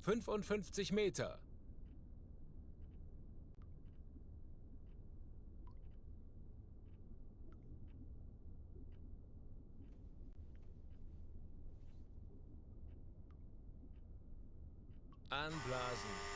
55 Meter. Anblasen.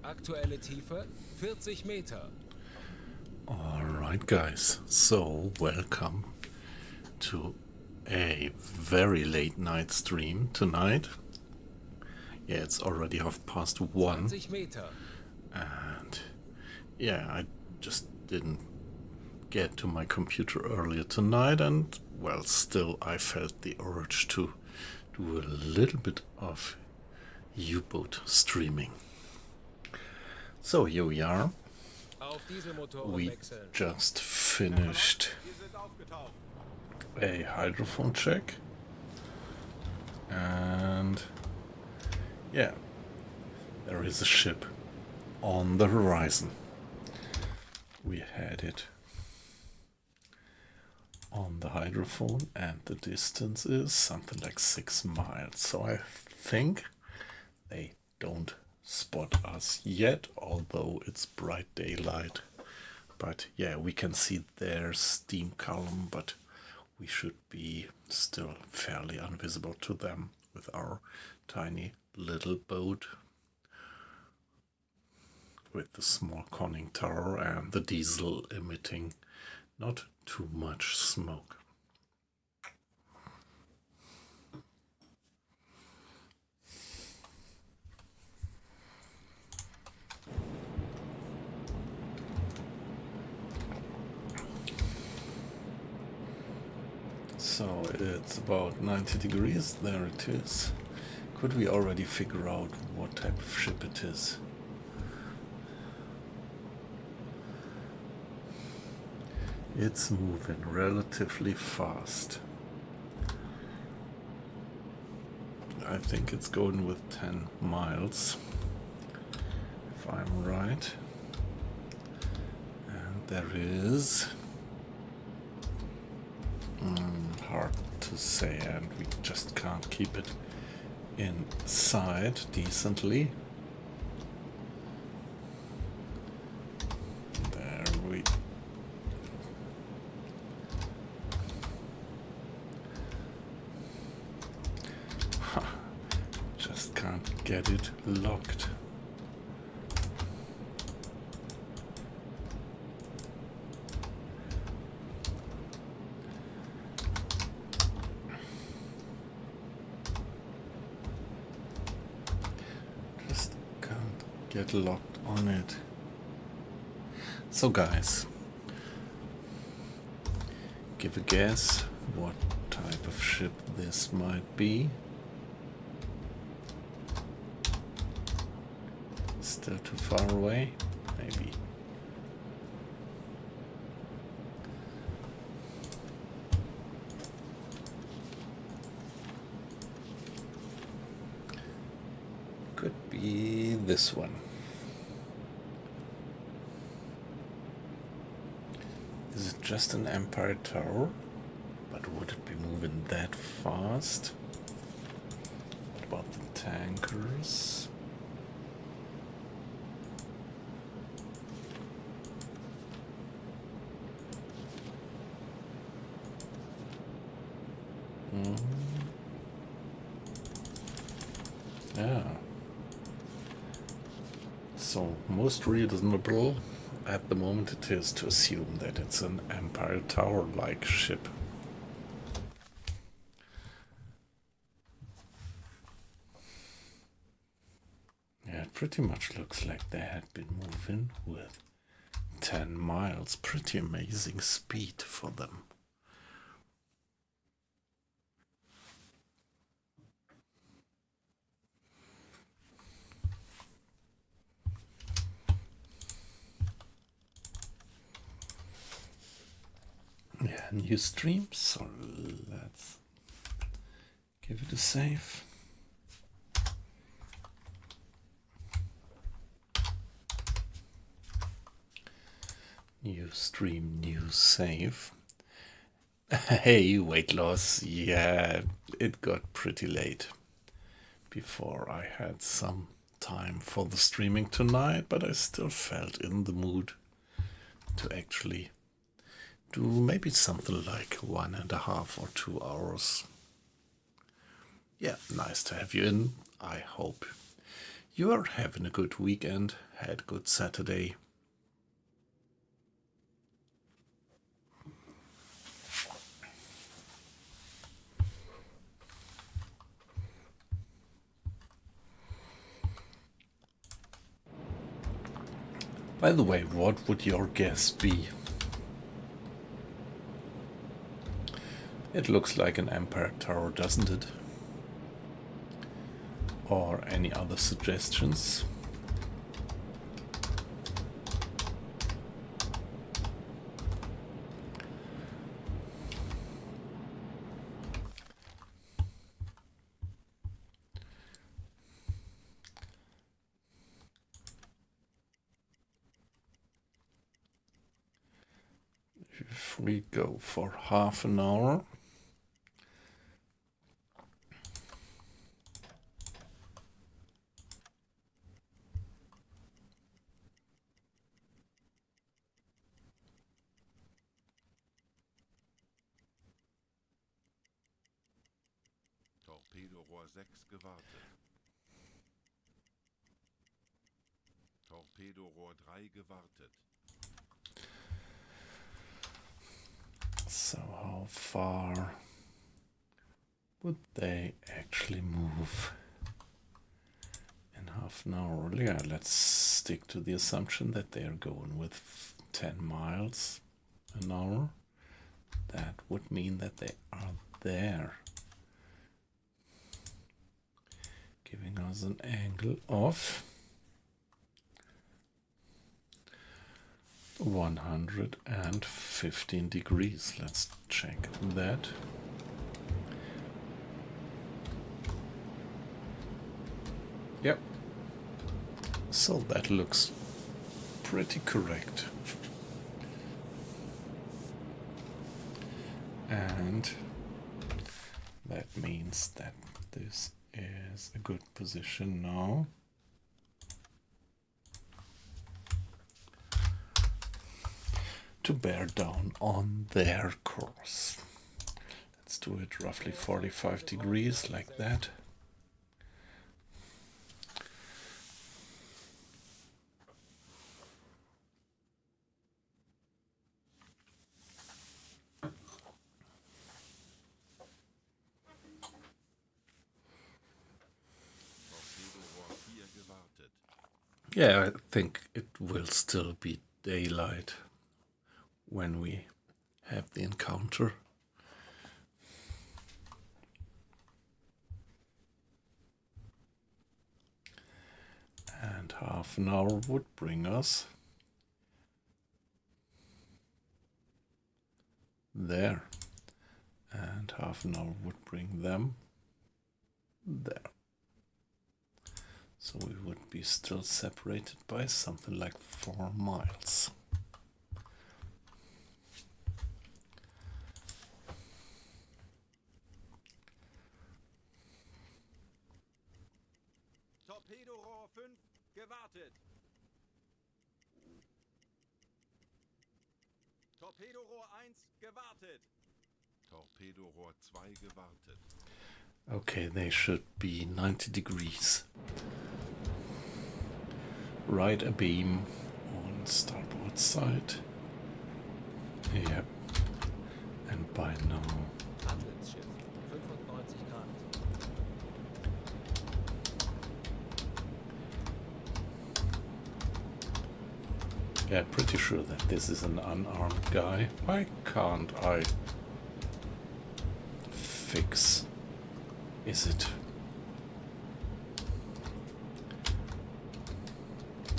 Aktuelle Tiefe 40 Meter. Alright guys, so welcome to a very late night stream tonight. Yeah, it's already 1:30. 20 Meter. And yeah, I just didn't get to my computer earlier tonight, and well, still I felt the urge to do a little bit of U-boat streaming. So here we are. Auf diese Motoren We wechseln. just finished a hydrophone check, and yeah, there is a ship on the horizon. We had it on the hydrophone, and the distance is something like 6 miles. So I think they don't spot us yet, although it's bright daylight. But yeah, we can see their steam column, but we should be still fairly invisible to them with our tiny little boat with the small conning tower and the diesel emitting not too much smoke. So it's about 90 degrees, there it is. Could we already figure out what type of ship it is? It's moving relatively fast. I think it's going with 10 miles, if I'm right. And there is... hard to say, and we just can't keep it inside decently. There we... just can't get it locked. Get locked on it. So guys, give a guess what type of ship this might be. Still too far away? Maybe. Could be this one. Is it just an Empire Tower? But would it be moving that fast? What about the tankers? Yeah. So most reasonable at the moment it is to assume that it's an Empire Tower-like ship. Yeah, it pretty much looks like they had been moving with 10 miles. Pretty amazing speed for them. new stream, so let's give it a save. New stream, new save. Hey, weight loss. Yeah, it got pretty late before I had some time for the streaming tonight, but I still felt in the mood to actually do maybe something like 1.5 or 2 hours. Yeah, nice to have you in. I hope you are having a good weekend, had a good Saturday. By the way, what would your guess be? It looks like an Empire Tower, doesn't it? Or any other suggestions? If we go for half an hour, Torpedorohr 6 gewartet. Torpedorohr 3 gewartet. so how far would they actually move in half an hour? Yeah, let's stick to the assumption that they are going with 10 miles an hour. That would mean that they are there, giving us an angle of 115 degrees. Let's check that. Yep. So that looks pretty correct. And that means that this is a good position now. To bear down on their course. Let's do it roughly 45 degrees like that. Torpedorohr 4 gewartet. Yeah, I think it will still be daylight when we have the encounter. And half an hour would bring us there. And half an hour would bring them there. So we would be still separated by something like 4 miles. Torpedorohr 5 gewartet. Torpedorohr 1 gewartet. Torpedorohr 2 gewartet. Okay, they should be 90 degrees. Right abeam on starboard side. Yep. And by now Handelsschiff, 95 Grad. yeah, pretty sure that this is an unarmed guy. Why can't I fix? Is it?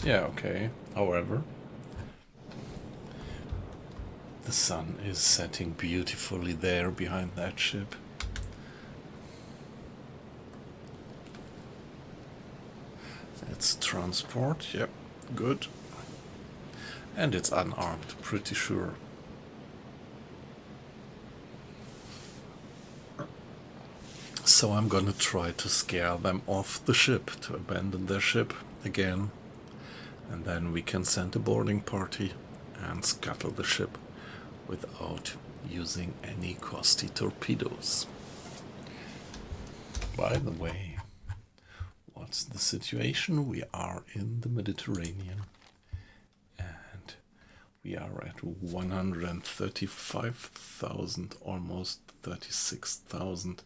Yeah, okay. However, The sun is setting beautifully there behind that ship. It's transport, yep, good. And it's unarmed, pretty sure. So I'm gonna try to scare them off the ship, to abandon their ship again. And then we can send a boarding party and scuttle the ship without using any costly torpedoes. By the way, what's the situation? We are in the Mediterranean and we are at 135,000, almost 36,000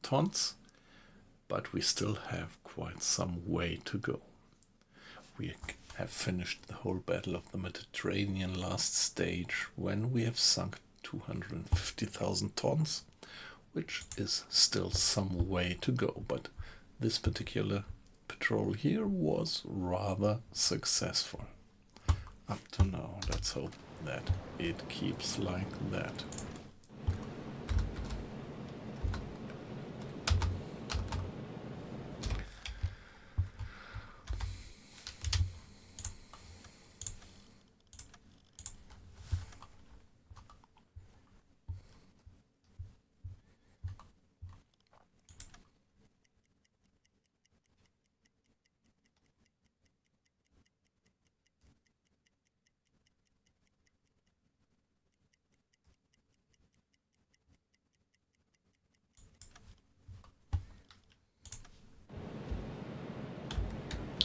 tons, but we still have quite some way to go. We have finished the whole Battle of the Mediterranean last stage when we have sunk 250,000 tons, which is still some way to go, but this particular patrol here was rather successful up to now. Let's hope that it keeps like that.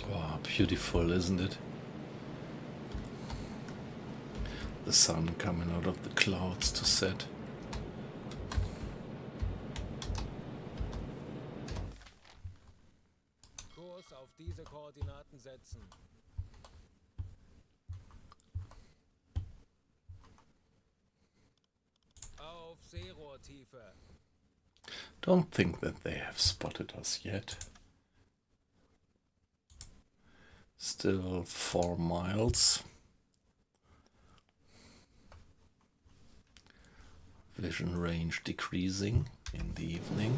Oh, beautiful, isn't it? The sun coming out of the clouds to set. Kurs auf diese Koordinaten setzen. Auf Seerohrtiefe. Don't think that they have spotted us yet. Still 4 miles. Vision range decreasing in the evening.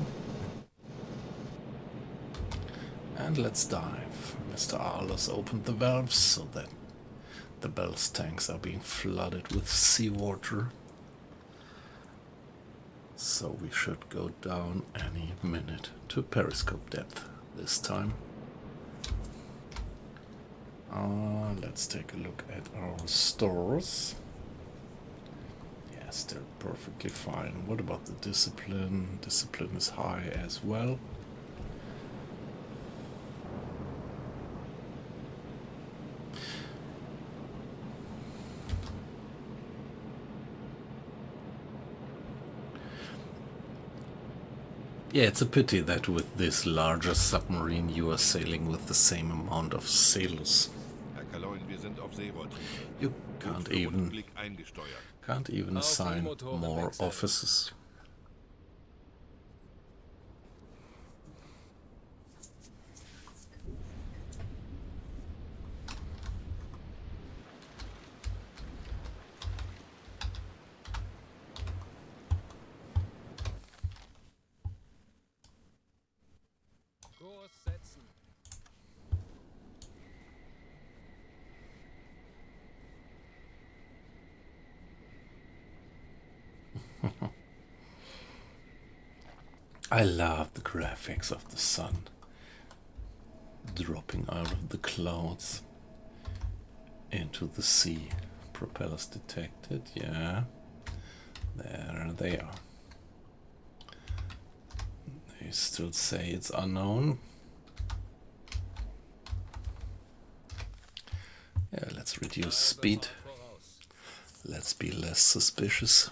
And let's dive. Mr. Arlos opened the valves so that the ballast tanks are being flooded with seawater. So we should go down any minute to periscope depth this time. Let's take a look at our stores. Yeah, still perfectly fine. What about the discipline? Discipline is high as well. Yeah, it's a pity that with this larger submarine you are sailing with the same amount of sailors. Herr Kaloin, wir sind auf Seerohrtiefe. You can't even Rundblick eingesteuert. assign more officers. Kurs setzen. I love the graphics of the sun dropping out of the clouds into the sea. Propellers detected, yeah. There they are. They still say it's unknown. Yeah, let's reduce speed. Voraus. Let's be less suspicious.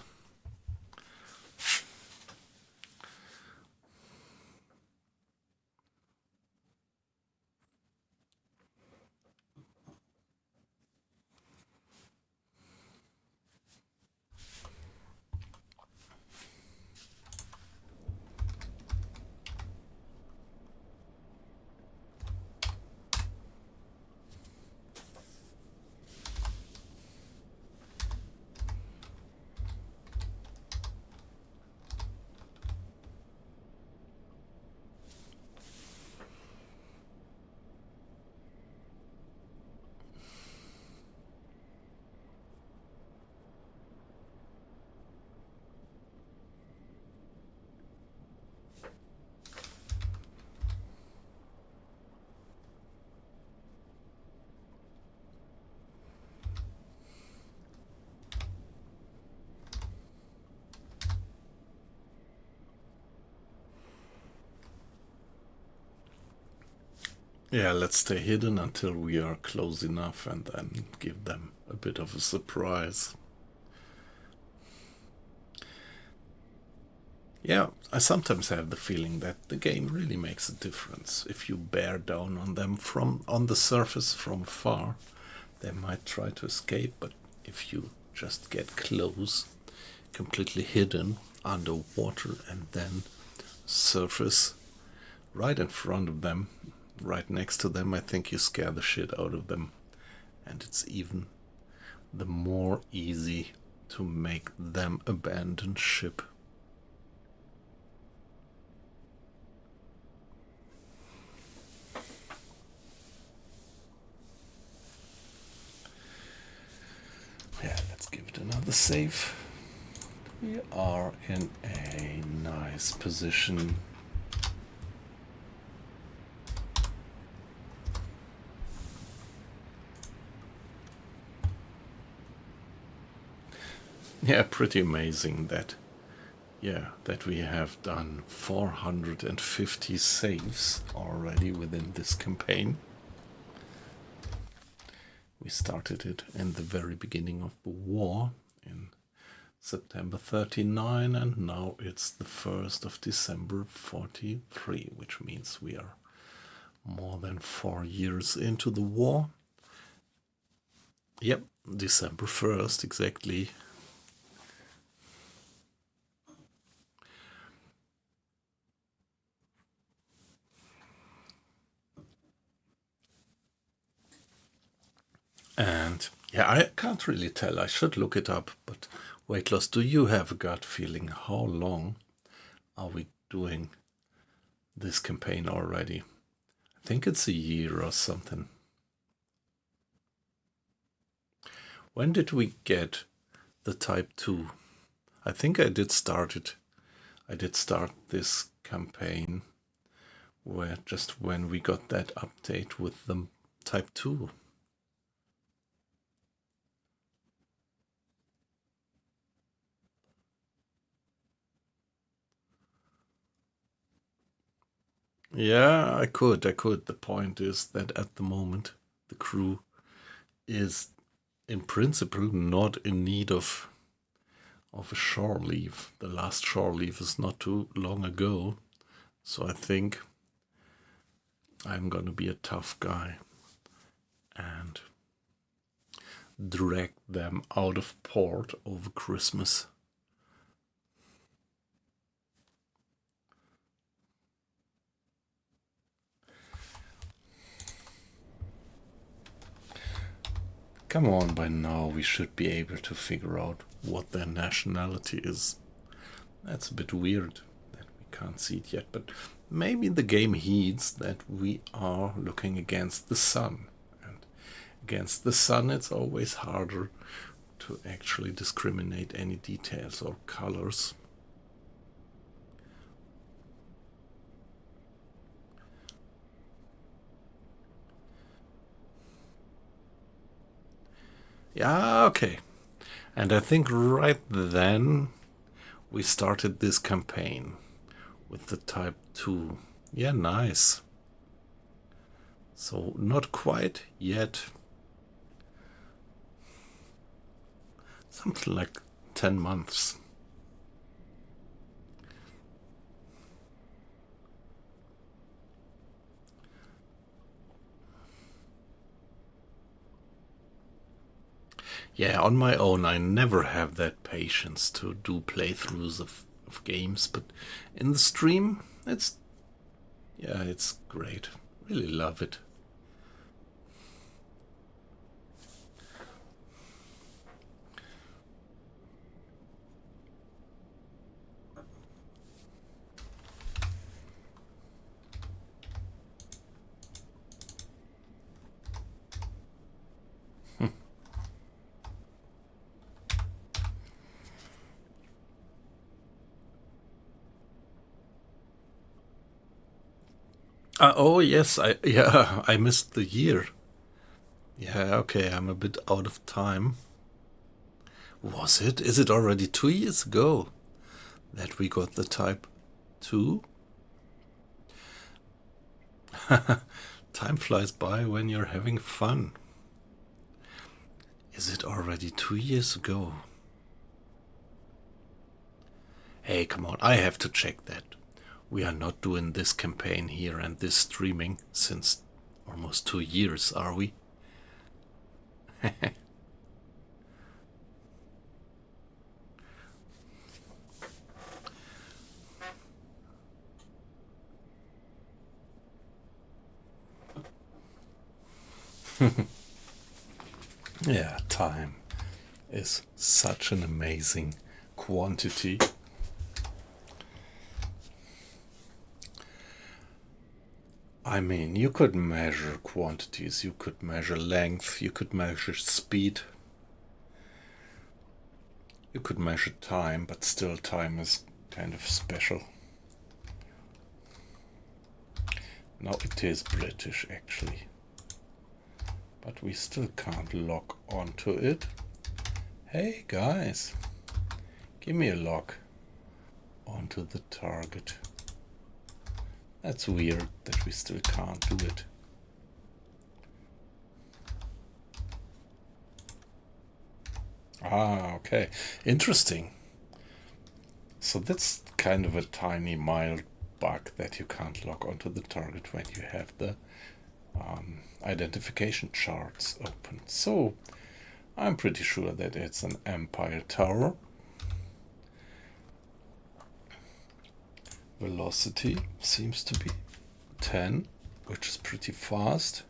Yeah, let's stay hidden until we are close enough and then give them a bit of a surprise. Yeah, I sometimes have the feeling that the game really makes a difference. If you bear down on them from on the surface from far, they might try to escape, but if you just get close, completely hidden underwater, and then surface right in front of them, right next to them, I think you scare the shit out of them. And it's even the more easy to make them abandon ship. Yeah, let's give it another save. We are in a nice position. Yeah, pretty amazing that we have done 450 saves already within this campaign. We started it in the very beginning of the war in September 39, and now it's the 1st of December 43, which means we are more than 4 years into the war. Yep, December 1st, exactly. And yeah, I can't really tell. I should look it up. But weight loss, do you have a gut feeling? How long are we doing this campaign already? I think it's a year or something. When did we get the type 2? I think I did start it. I did start this campaign where just when we got that update with the type 2. Yeah, I could. The point is that at the moment, the crew is in principle not in need of a shore leave. The last shore leave is not too long ago. So I think I'm gonna be a tough guy and drag them out of port over Christmas. Come on, by now we should be able to figure out what their nationality is. That's a bit weird that we can't see it yet, but maybe the game heeds that we are looking against the sun. And against the sun, it's always harder to actually discriminate any details or colors. Yeah, okay. And I think right then we started this campaign with the type 2. Yeah, nice. So not quite yet. Something like 10 months. Yeah, on my own, I never have that patience to do playthroughs of games, but in the stream, it's great. Really love it. Oh yes, I missed the year. Yeah, okay, I'm a bit out of time. Was it? Is it already 2 years ago that we got the type 2? Time flies by when you're having fun. Is it already 2 years ago? Hey, come on, I have to check that. We are not doing this campaign here and this streaming since almost 2 years, are we? Yeah, time is such an amazing quantity. I mean, you could measure quantities, you could measure length, you could measure speed, you could measure time, but still time is kind of special. No, it is British actually. But we still can't lock onto it. Hey guys, give me a lock onto the target. That's weird that we still can't do it. Ah, okay. Interesting. So that's kind of a tiny mild bug that you can't lock onto the target when you have the identification charts open. So I'm pretty sure that it's an Empire Tower. Velocity seems to be 10, which is pretty fast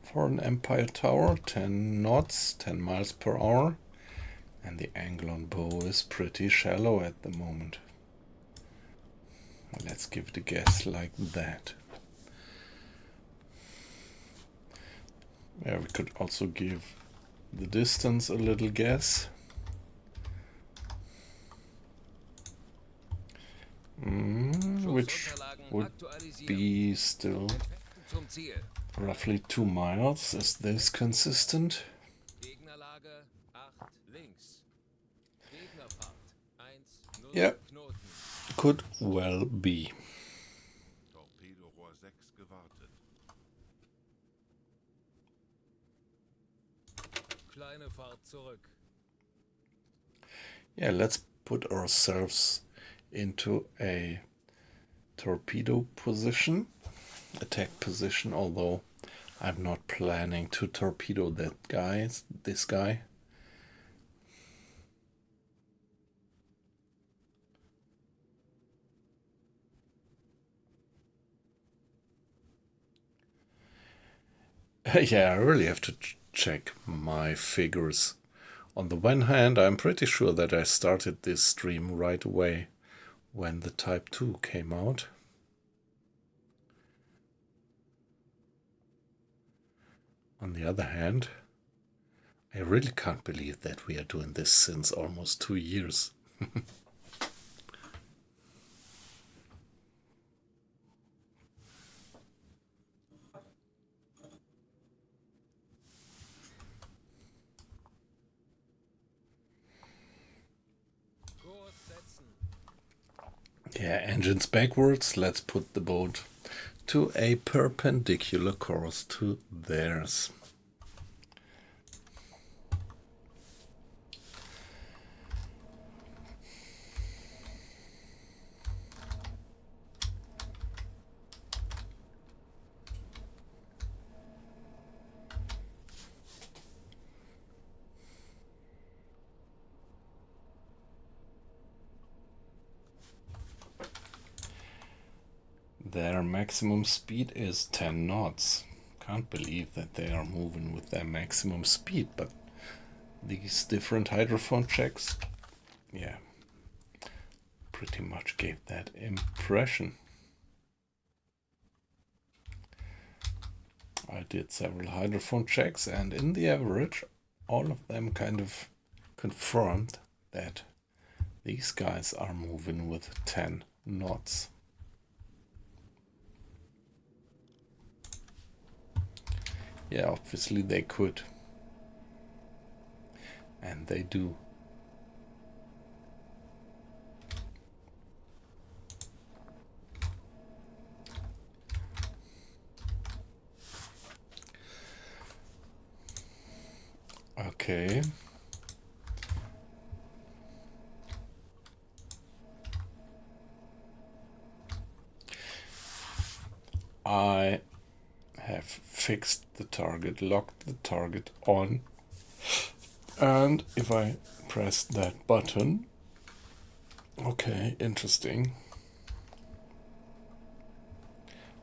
for an Empire Tower. 10 knots, 10 miles per hour. And the angle on bow is pretty shallow at the moment. Let's give it a guess like that. Yeah, we could also give the distance a little guess. Which would be still roughly 2 miles. Is this consistent? Yeah, could well be. Torpedorohr 6 gewartet. Kleine Fahrt zurück. Yeah, let's put ourselves into a torpedo position, attack position, although I'm not planning to torpedo this guy. Yeah, I really have to check my figures. On the one hand, I'm pretty sure that I started this stream right away when the Type 2 came out. On the other hand, I really can't believe that we are doing this since almost 2 years. Yeah, engines backwards. Let's put the boat to a perpendicular course to theirs. Their maximum speed is 10 knots. Can't believe that they are moving with their maximum speed, but these different hydrophone checks, yeah, pretty much gave that impression. I did several hydrophone checks, and in the average, all of them kind of confirmed that these guys are moving with 10 knots. Yeah, obviously they could. And they do. Okay. I have fixed the target, locked the target on, and if I press that button, okay, interesting.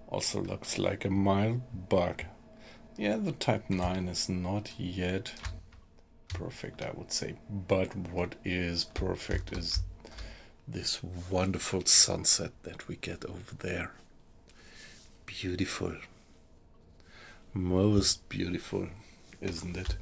Also looks like a mild bug. Yeah, the type 9 is not yet perfect, I would say. But what is perfect is this wonderful sunset that we get over there. Beautiful. Most beautiful, isn't it?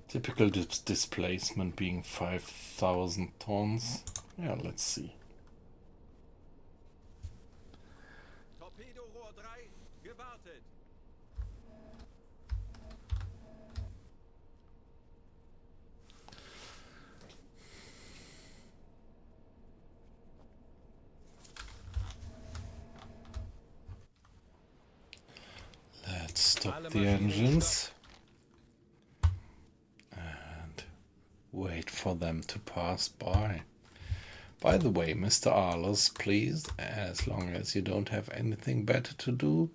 Typical displacement being 5,000 tons. Yeah, let's see. Torpedorohr 3, gewartet. Let's stop Alle the Maschinen engines and wait for them to pass by. By the way, Mr. Arlos, please, as long as you don't have anything better to do,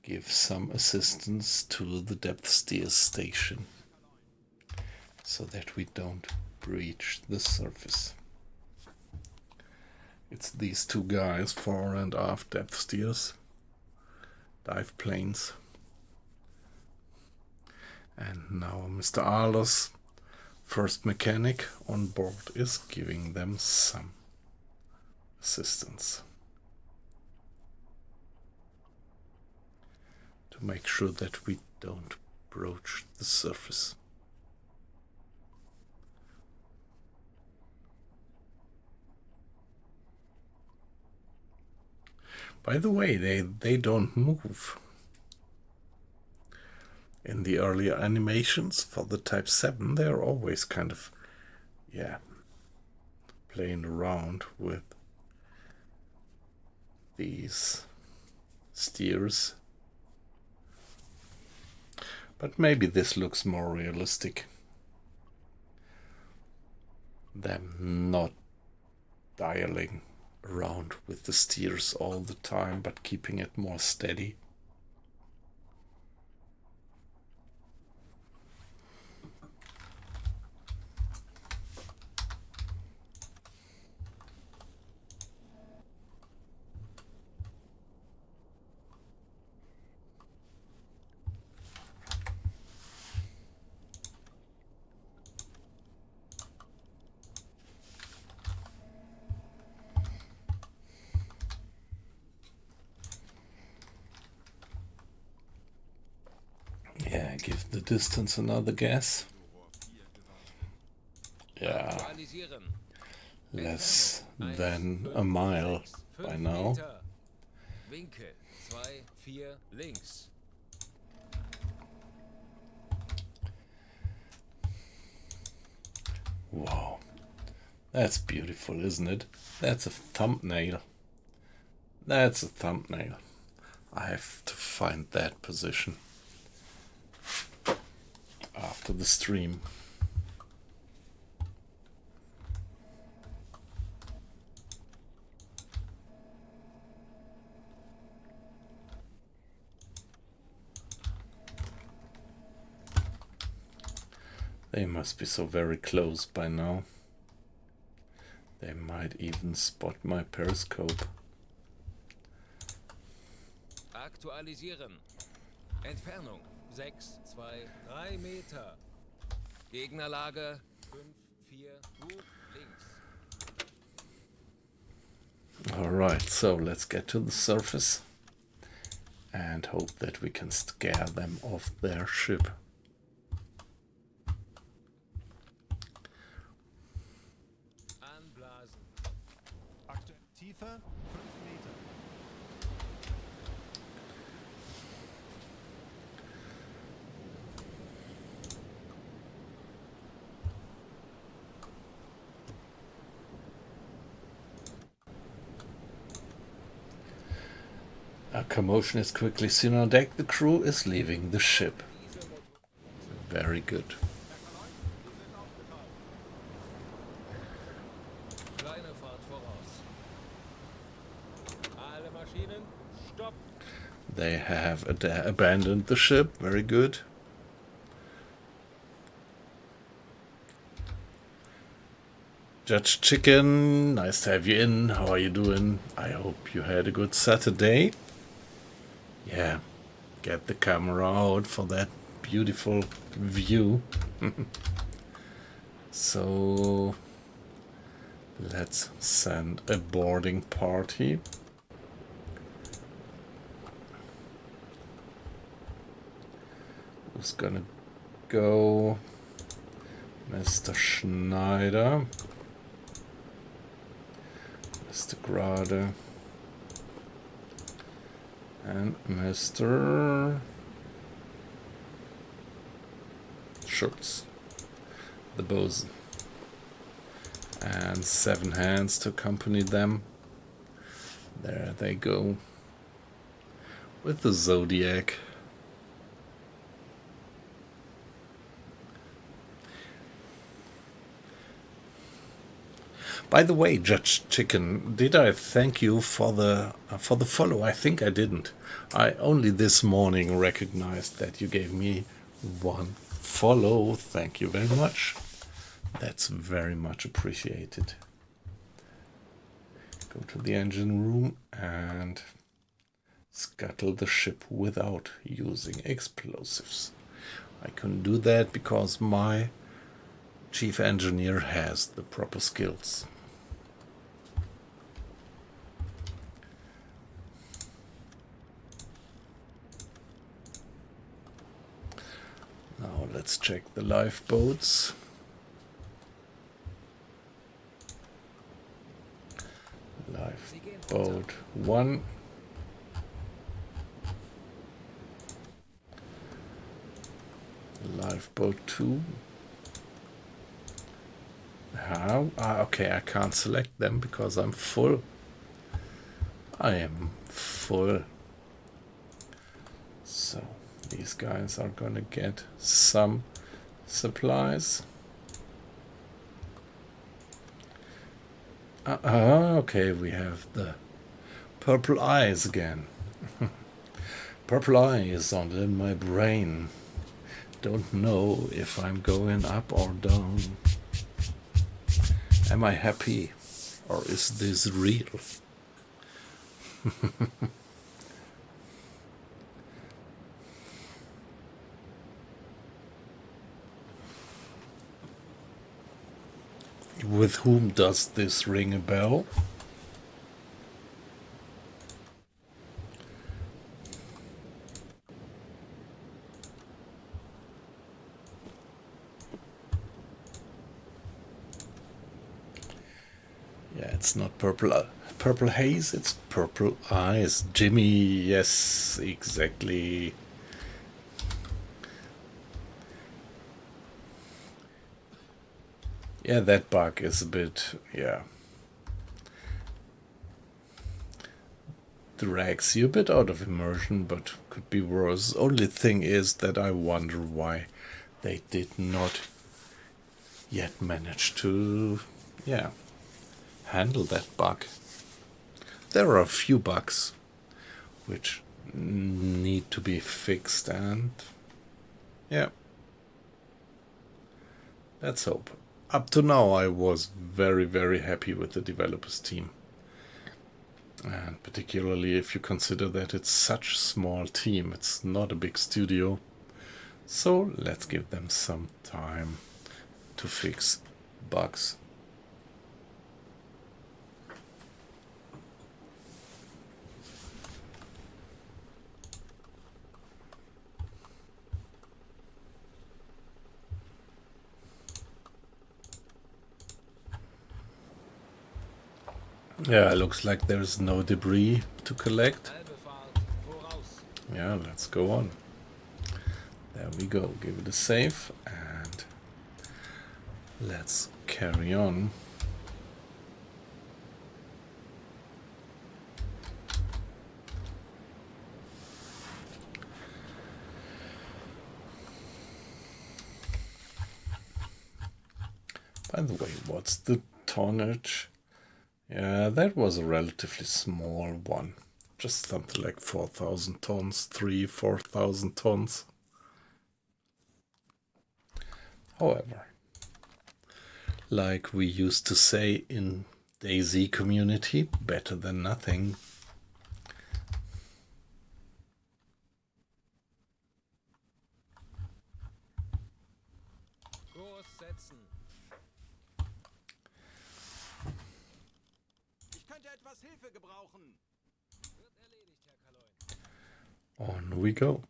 give some assistance to the depth steer station so that we don't breach the surface. It's these two guys, fore and aft depth steers, dive planes. And now Mr. Arlos, first mechanic on board, is giving them some assistance to make sure that we don't broach the surface. By the way, they don't move. In the earlier animations for the Type 7, they're always kind of, yeah, playing around with these steers. But maybe this looks more realistic. Them not dialing around with the steers all the time, but keeping it more steady. Yeah, give the distance another guess. Yeah, Aktualisieren. less Entfernung than 1, a 5, mile 6, by 5 now. Meter. Winkel 2, 4 links. Wow, that's beautiful, isn't it? That's a thumbnail. That's a thumbnail. I have to find that position after the stream. They must be so very close by now. They might even spot my periscope. Aktualisieren. Entfernung 6, 2, 3 Meter. Gegnerlage 5, 4, gut, links. Alright, so let's get to the surface and hope that we can scare them off their ship. Anblasen. Aktuell Tiefe 5 Meter. A commotion is quickly seen on deck. The crew is leaving the ship. Very good. Kleine Fahrt voraus. Alle Maschinen, stopp. They have abandoned the ship. Very good. Judge Chicken, nice to have you in. How are you doing? I hope you had a good Saturday. Yeah, get the camera out for that beautiful view. So let's send a boarding party. Who's gonna go? Mr. Schneider, Mr. Grade, and Mr. Schultz, the bosun, and 7 hands to accompany them. There they go with the Zodiac. By the way, Judge Chicken, did I thank you for the follow? I think I didn't. I only this morning recognized that you gave me 1 follow. Thank you very much. That's very much appreciated. Go to the engine room and scuttle the ship without using explosives. I couldn't do that because my chief engineer has the proper skills. Now let's check the lifeboats. Lifeboat 1. Lifeboat 2. How? Okay, I can't select them because I'm full. I am full. So these guys are gonna get some supplies. Okay, we have the purple eyes again. Purple eyes on my brain. Don't know if I'm going up or down. Am I happy or is this real? With whom does this ring a bell? Yeah, it's not purple haze, it's purple eyes. Jimmy, yes, exactly. Yeah, that bug is a bit, yeah, drags you a bit out of immersion, but could be worse. Only thing is that I wonder why they did not yet manage to, yeah, handle that bug. There are a few bugs which need to be fixed, and yeah, let's hope. Up to now I was very, very happy with the developers team, and particularly if you consider that it's such a small team. It's not a big studio, So let's give them some time to fix bugs. Yeah, looks like there's no debris to collect. Halbe Fahrt voraus. Yeah, let's go on. There we go. Give it a save and let's carry on. By the way, what's the tonnage? Yeah, that was a relatively small one. Just something like 4,000 tons, 4,000 tons. However, like we used to say in DayZ community, better than nothing. Kurs setzen. Ich könnte etwas Hilfe gebrauchen. Wird erledigt, Herr Kaloin. On we go.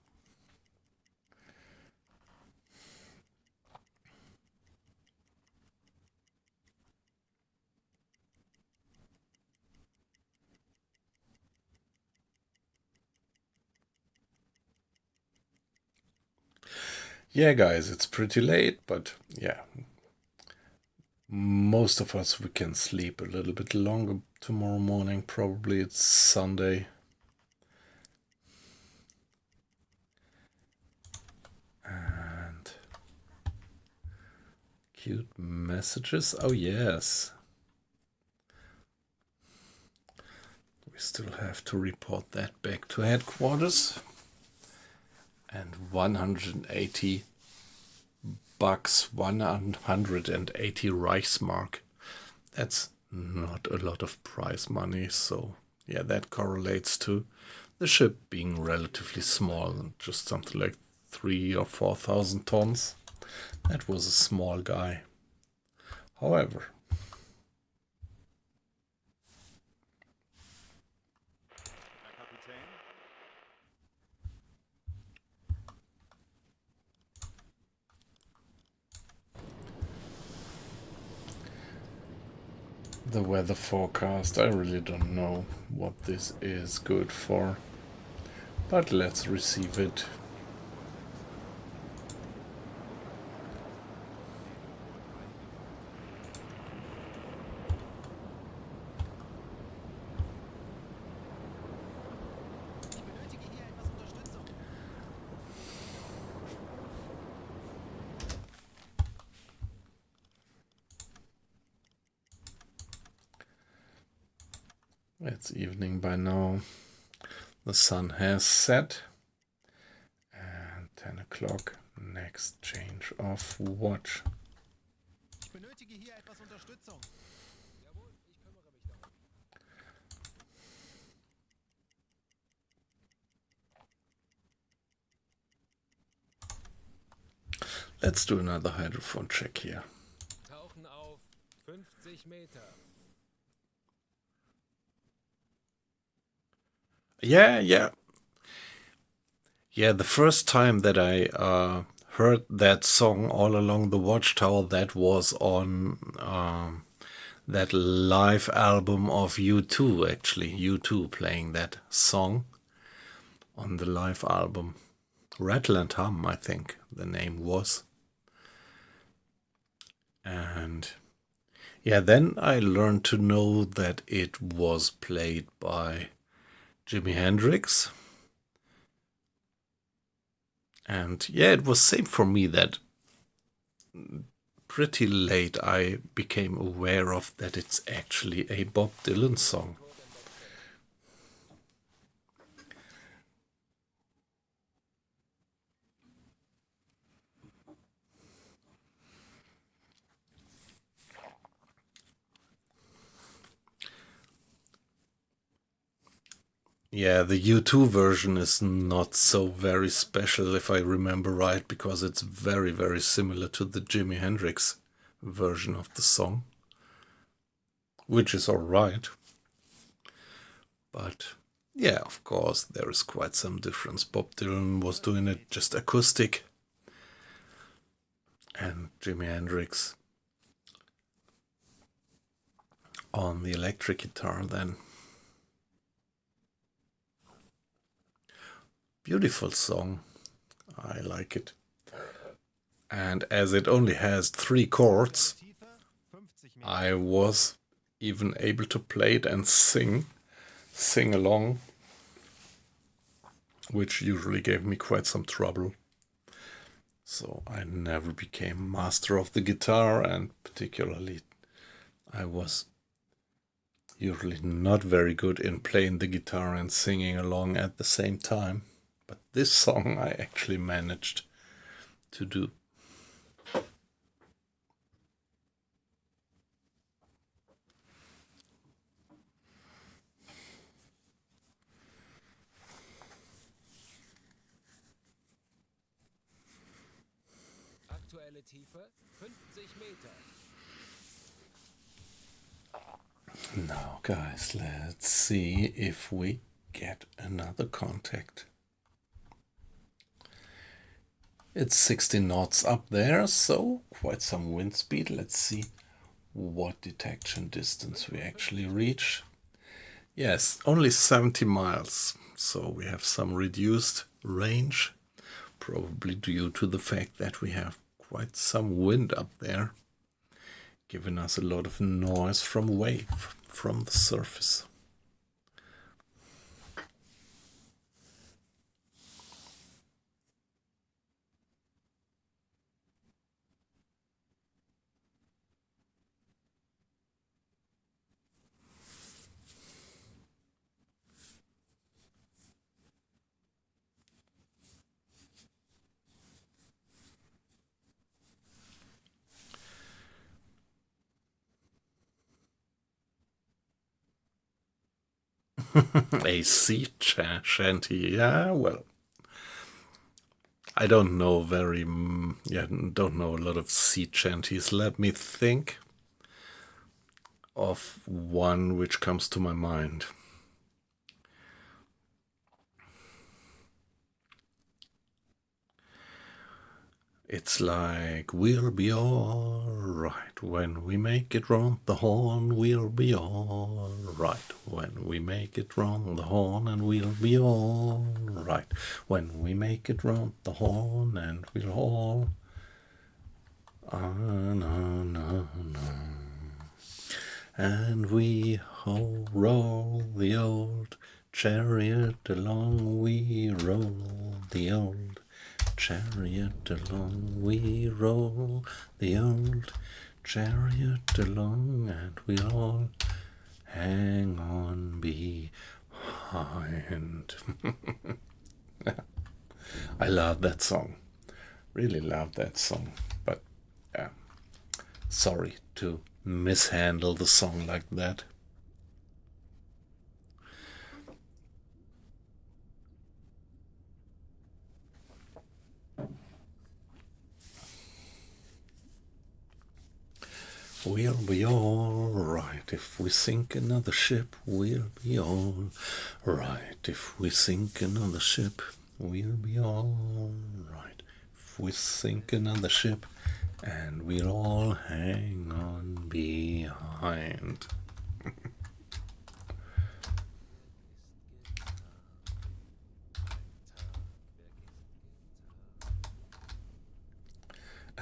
Yeah, guys, it's pretty late, but yeah, most of us, we can sleep a little bit longer tomorrow morning. Probably it's Sunday. And cute messages. Oh, yes. We still have to report that back to headquarters. And 180 bucks, 180 Reichsmark. That's not a lot of prize money, so yeah, that correlates to the ship being relatively small, just something like 3,000 or 4,000 tons. That was a small guy. However, Herr Kapitän. the weather forecast, I really don't know what this is good for, but let's receive it. Ich benötige hier etwas Unterstützung. It's evening by now. The sun has set. And 10 o'clock, next change of watch. Ich benötige hier etwas Unterstützung. Jawohl, ich kümmere mich darum. Let's do another hydrophone check here. Tauchen auf 50 Meter. Yeah. The first time that I heard that song All Along the Watchtower, that was on that live album of U2, actually. U2 playing that song on the live album. Rattle and Hum, I think the name was. And yeah, then I learned to know that it was played by Jimi Hendrix. And yeah, it was same for me that pretty late I became aware of that it's actually a Bob Dylan song. Yeah, the U2 version is not so very special if I remember right, because it's very, very similar to the Jimi Hendrix version of the song, which is alright. But yeah, of course, there is quite some difference. Bob Dylan was doing it just acoustic, and Jimi Hendrix on the electric guitar then. Beautiful song. I like it. And as it only has 3 chords, Tiefe 50 Meter. I was even able to play it and sing along, which usually gave me quite some trouble. So I never became master of the guitar, and particularly I was usually not very good in playing the guitar and singing along at the same time. But this song I actually managed to do. Aktuelle Tiefe 50 Meter. Now, guys, let's see if we get another contact. It's 60 knots up there, so quite some wind speed. Let's see what detection distance we actually reach. Yes, only 70 miles, so we have some reduced range, probably due to the fact that we have quite some wind up there, giving us a lot of noise from wave from the surface. A sea shanty, yeah, well, I don't know don't know a lot of sea shanties. Let me think of one which comes to my mind. It's like, we'll be alright when we make it round the horn, we'll be alright when we make it round the horn, and we'll be alright when we make it round the horn, and we'll all and we roll the old chariot along, we roll the old chariot along, we roll the old chariot along, and we'll all hang on behind. I love that song. Really love that song. But yeah, sorry to mishandle the song like that. We'll be alright if we sink another ship. We'll be alright if we sink another ship. We'll be alright if we sink another ship. And we'll all hang on behind.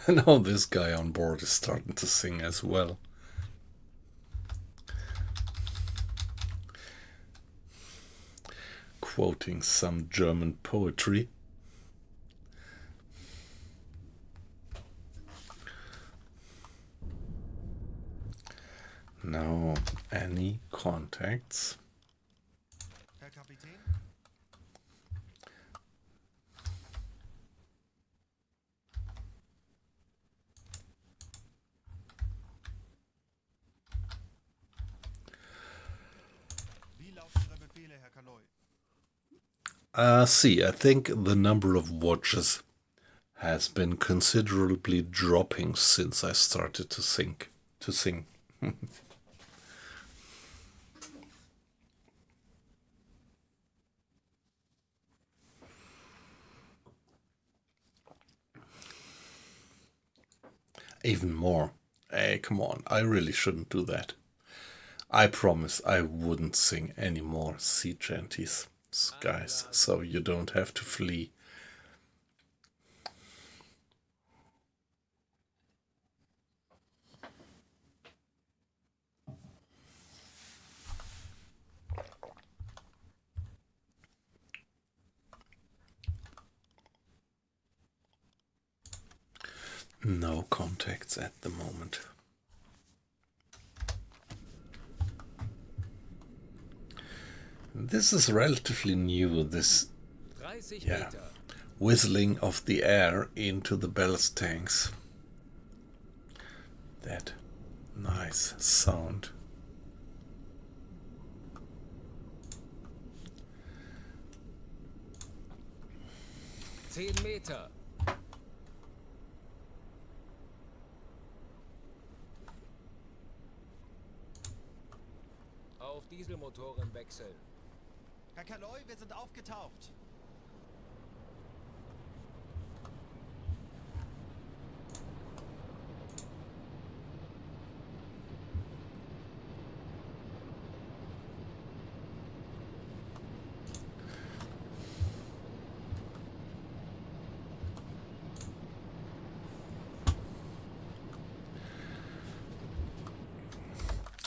Now this guy on board is starting to sing as well. Quoting some German poetry. Now, any contacts? Herr Kapitän? Wie lauten Ihre Befehle, Herr Kaloi? See, I think the number of watches has been considerably dropping since I started to sing. Even more. Hey, come on, I really shouldn't do that. I promise I wouldn't sing any more sea chanties, guys, so you don't have to flee. No contacts at the moment. This is relatively new, this 30 yeah, Meter. whistling of the air into the ballast tanks. That nice sound. Zehn Meter. Auf Dieselmotoren wechseln. Herr Kaloi, wir sind aufgetaucht.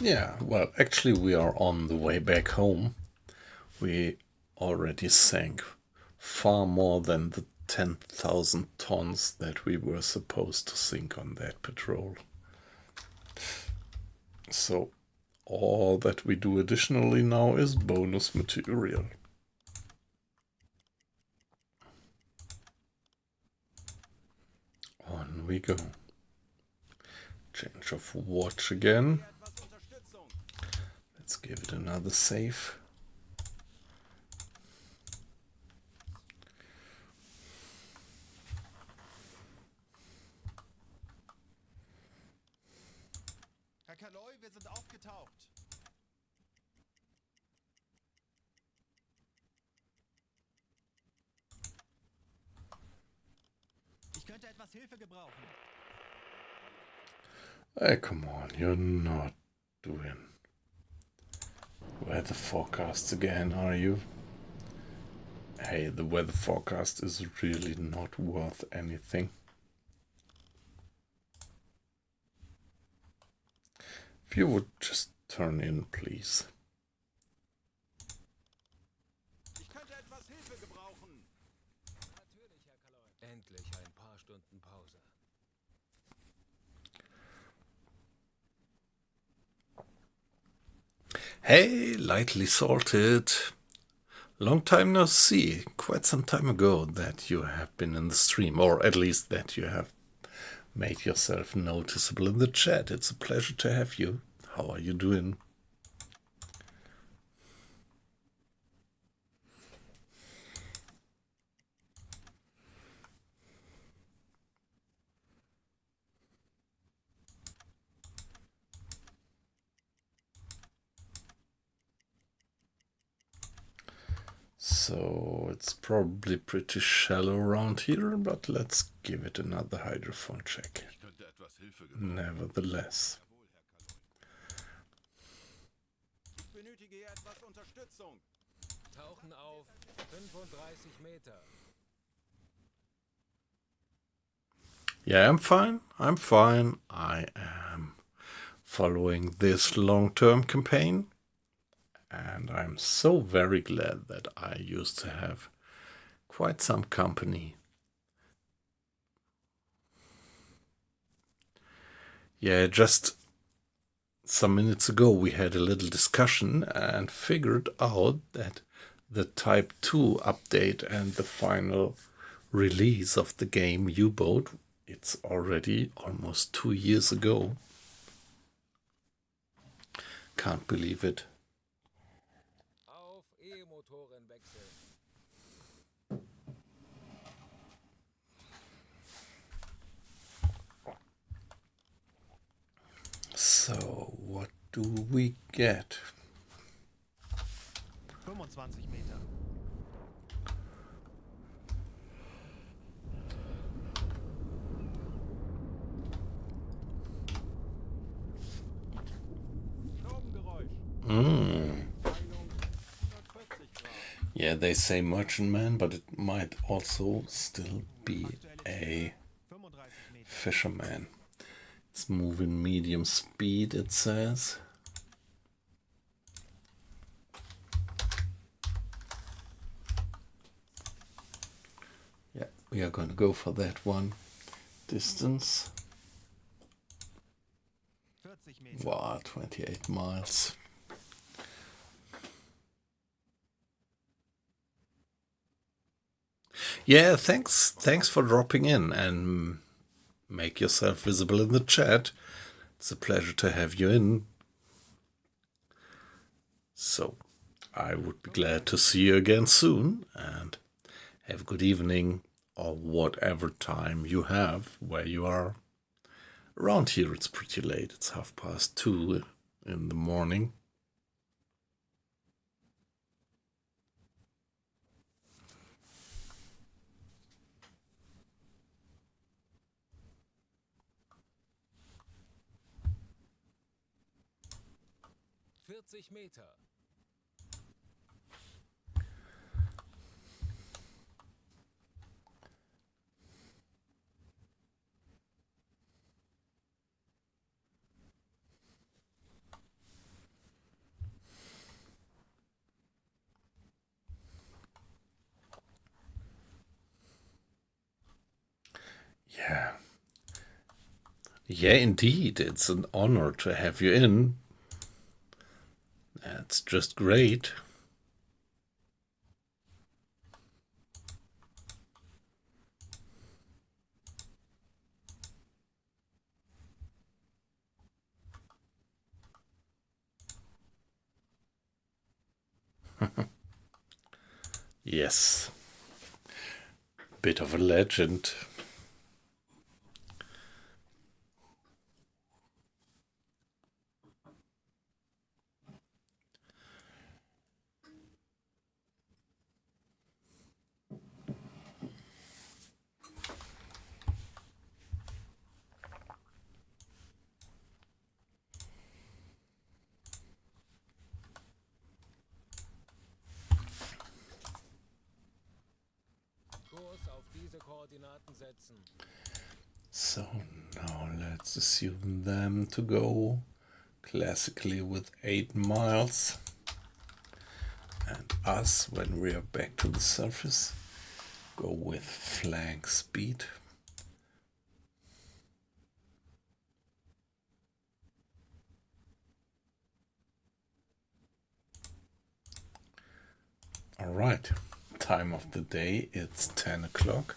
Yeah, well, actually, we are on the way back home. We already sank far more than the 10,000 tons that we were supposed to sink on that patrol. So, all that we do additionally now is bonus material. On we go. Change of watch again. Let's give it another save. Herr Kaloi, wir sind aufgetaucht. Ich könnte etwas Hilfe gebrauchen. Hey, come on, you're not doing weather forecasts again, are you? Hey, the weather forecast is really not worth anything. If you would just turn in, please. Ich könnte etwas Hilfe gebrauchen. Natürlich, Herr Kaloi. Endlich ein paar Stunden Pause. Hey, lightly salted. Long time no see. Quite some time ago that you have been in the stream, or at least that you have made yourself noticeable in the chat. It's a pleasure to have you. How are you doing? So it's probably pretty shallow around here, but let's give it another hydrophone check. Ich könnte etwas Hilfe gebrauchen. Nevertheless. Ich benötige hier etwas Unterstützung. Tauchen auf 35 Meter. Yeah, I'm fine. I'm fine. I am following this long-term campaign. And I'm so very glad that I used to have quite some company. Yeah, just some minutes ago we had a little discussion and figured out that the Type 2 update and the final release of the game UBOAT, it's already almost 2 years ago. Can't believe it. Auf E-Motoren wechseln. So, what do we get? 25 Meter. Schraubengeräusch. Mm. Teilung 140 Grad. Yeah, they say merchantman, but it might also still be a 35 Meter. fisherman. It's moving medium speed, it says. Yeah, we are going to go for that one. Distance. 40 Meter. Wow, 28 miles. Yeah, thanks for dropping in and make yourself visible in the chat. It's a pleasure to have you in. So, I would be glad to see you again soon, and have a good evening or whatever time you have where you are. Around here it's pretty late. It's 2:30 in the morning. Meter. Yeah. Yeah, indeed. It's an honor to have you in. That's just great. Yes. Bit of a legend. Kurs auf diese Koordinaten setzen. So now let's assume them to go classically with 8 miles. And us, when we are back to the surface, go with flank speed. Alright, time of the day, it's 10 o'clock.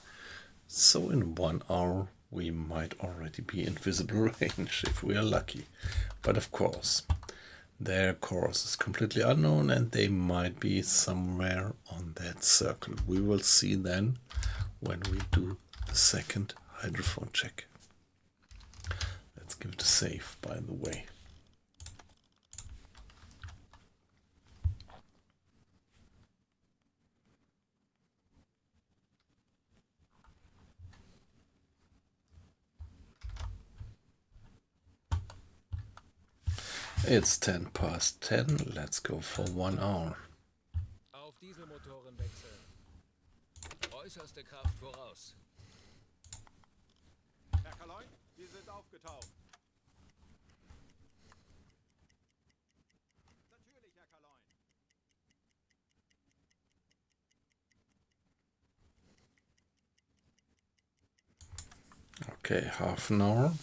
So in 1 hour we might already be in visible range if we are lucky. But of course, their course is completely unknown and they might be somewhere on that circle. We will see then when we do the second hydrophone check. Let's give it a save, by the way. It's 10:10. Let's go for 1 hour. Auf Dieselmotoren wechseln. Äußerste Kraft voraus. Herr Kaloin, wir sind aufgetaucht. Natürlich, Herr Kaloin. Okay, half an hour.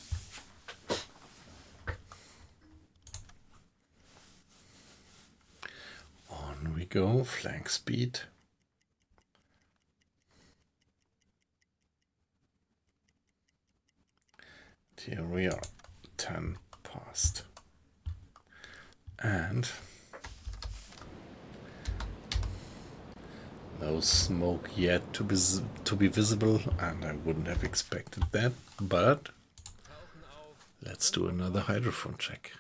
On we go, flank speed. Here we are, 10 past. And no smoke yet to be visible, and I wouldn't have expected that, but Tauchen auf Let's do another hydrophone check.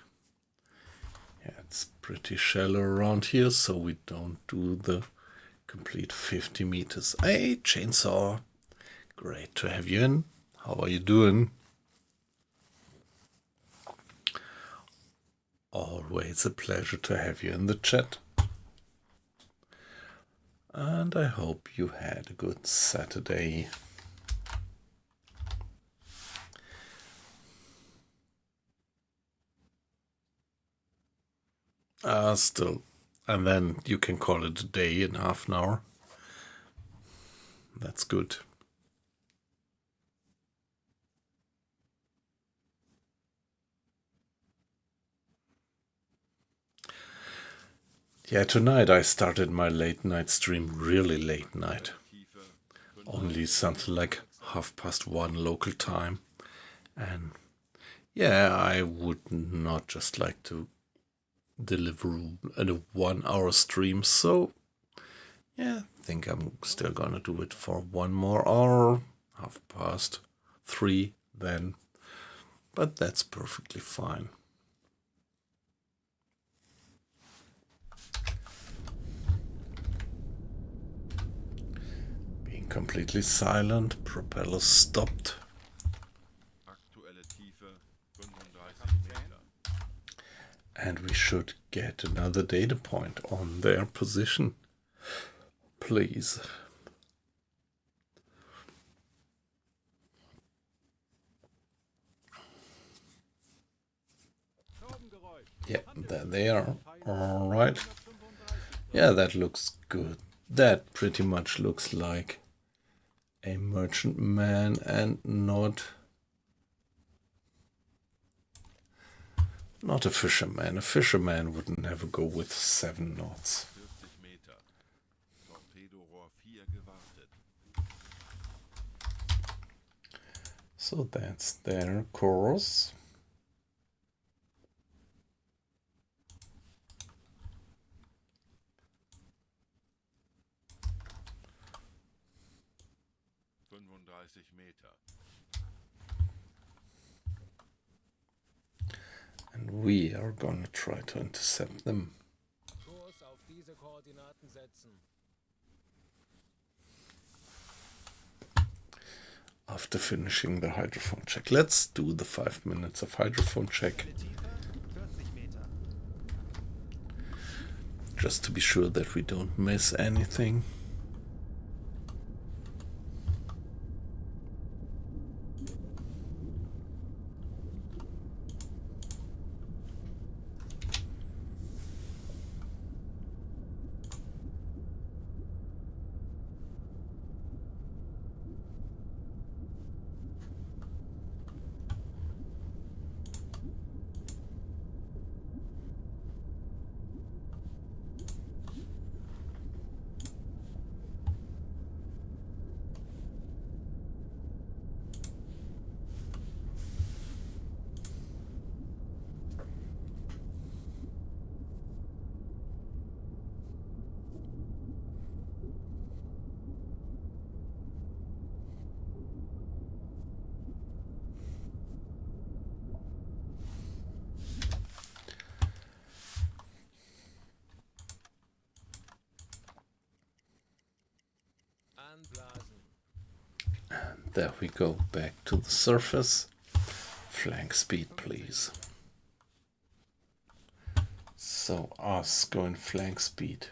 Yeah, it's pretty shallow around here, so we don't do the complete 50 meters. Hey, Chainsaw. Great to have you in. How are you doing? Always a pleasure to have you in the chat. And I hope you had a good Saturday. Still. And then you can call it a day in half an hour. That's good. Yeah, tonight I started my late night stream really late night. Only something like 1:30 local time. And yeah, I would not just like to deliver a 1 hour stream, so yeah, I think I'm still gonna do it for 1 more hour, 3:30 then, but that's perfectly fine. Being completely silent, propeller stopped. Aktuelle Tiefe 35 Meter. And we should get another data point on their position. Please. Yeah, there they are. All right. Yeah, that looks good. That pretty much looks like a merchantman and not a fisherman. A fisherman would never go with 7 knots. 40 Meter. Torpedorohr 4 gewartet. So that's their course. Meter. And we are gonna try to intercept them. Kurs auf diese Koordinaten setzen. After finishing the hydrophone check. Let's do the 5 minutes of hydrophone check. Just to be sure that we don't miss anything. And there we go, back to the surface. Flank speed, please. So us going flank speed.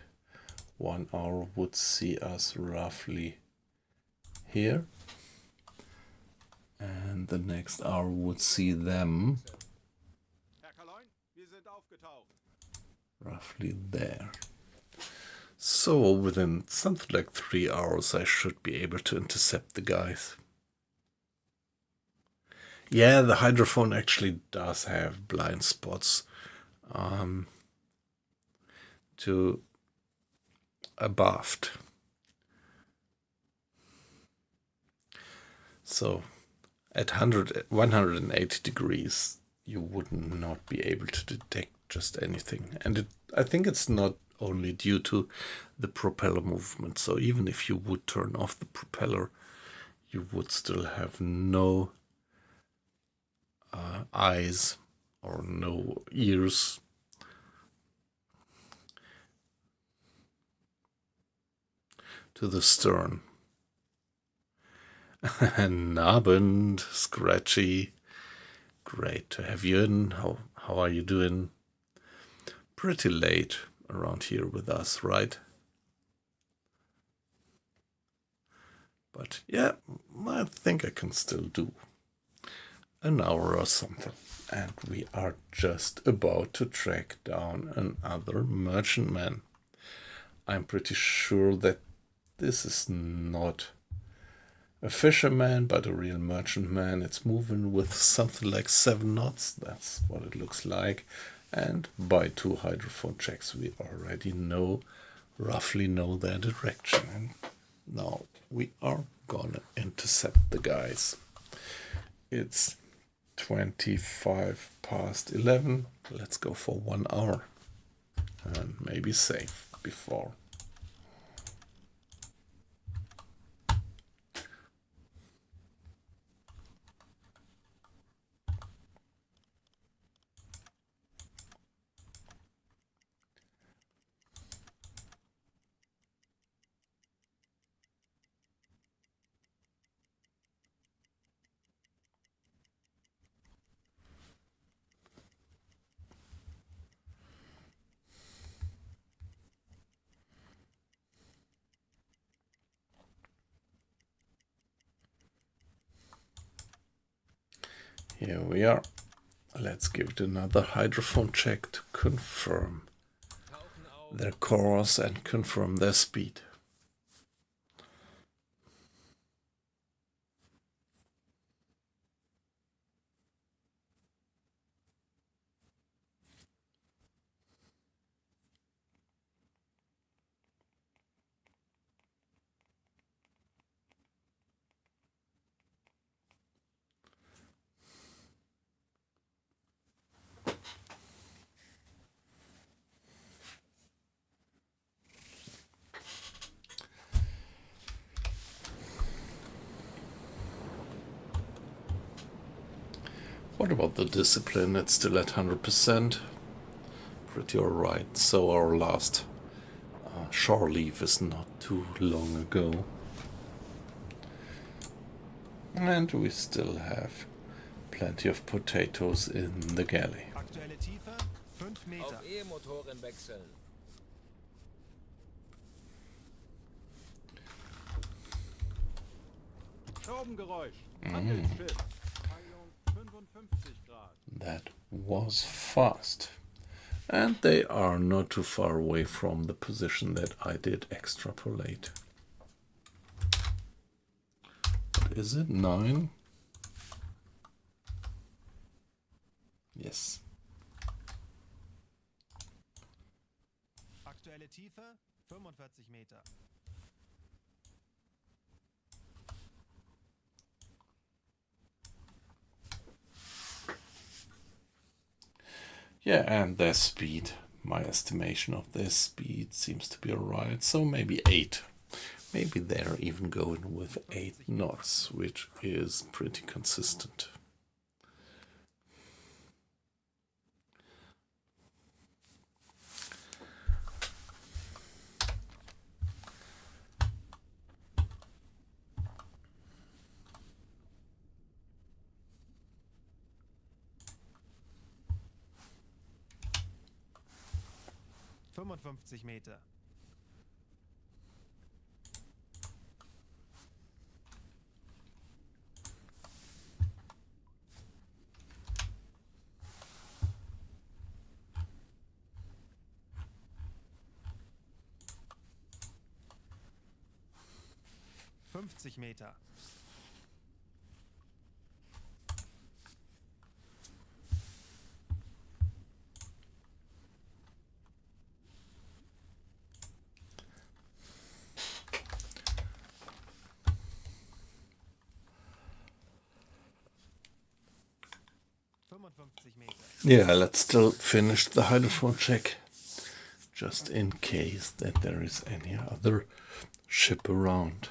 1 hour would see us roughly here. And the next hour would see them roughly there. So within something like 3 hours I should be able to intercept the guys. Yeah, the hydrophone actually does have blind spots to abaft. So at 180 degrees you would not be able to detect just anything. And I think it's not only due to the propeller movement. So even if you would turn off the propeller, you would still have no eyes or no ears. To the stern. Abend, Scratchy. Great to have you in. How are you doing? Pretty late around here with us, right? But yeah, I think I can still do an hour or something. And we are just about to track down another merchantman. I'm pretty sure that this is not a fisherman, but a real merchantman. It's moving with something like 7 knots. That's what it looks like. And by 2 hydrophone checks, we already roughly know their direction. And now we are gonna intercept the guys. It's 25 past 11. Let's go for 1 hour and maybe save before. Here we are. Let's give it another hydrophone check to confirm their course and confirm their speed. What about the discipline? It's still at 100%. Pretty alright. So our last shore leave is not too long ago. And we still have plenty of potatoes in the galley. Aktuelle Tiefe 5 Meter. Auf E-Motoren wechseln. Schraubengeräusch. Handelsschiff. Peilung 55 Grad. That was fast. And they are not too far away from the position that I did extrapolate. What is it? 9? Yes. Aktuelle Tiefe 45 Meter. Yeah, and their speed. My estimation of their speed seems to be alright. So maybe 8. Maybe they're even going with 8 knots, which is pretty consistent. Meter. Meter. 55 Meter. Yeah, let's still finish the hydrophone check, just in case that there is any other ship around.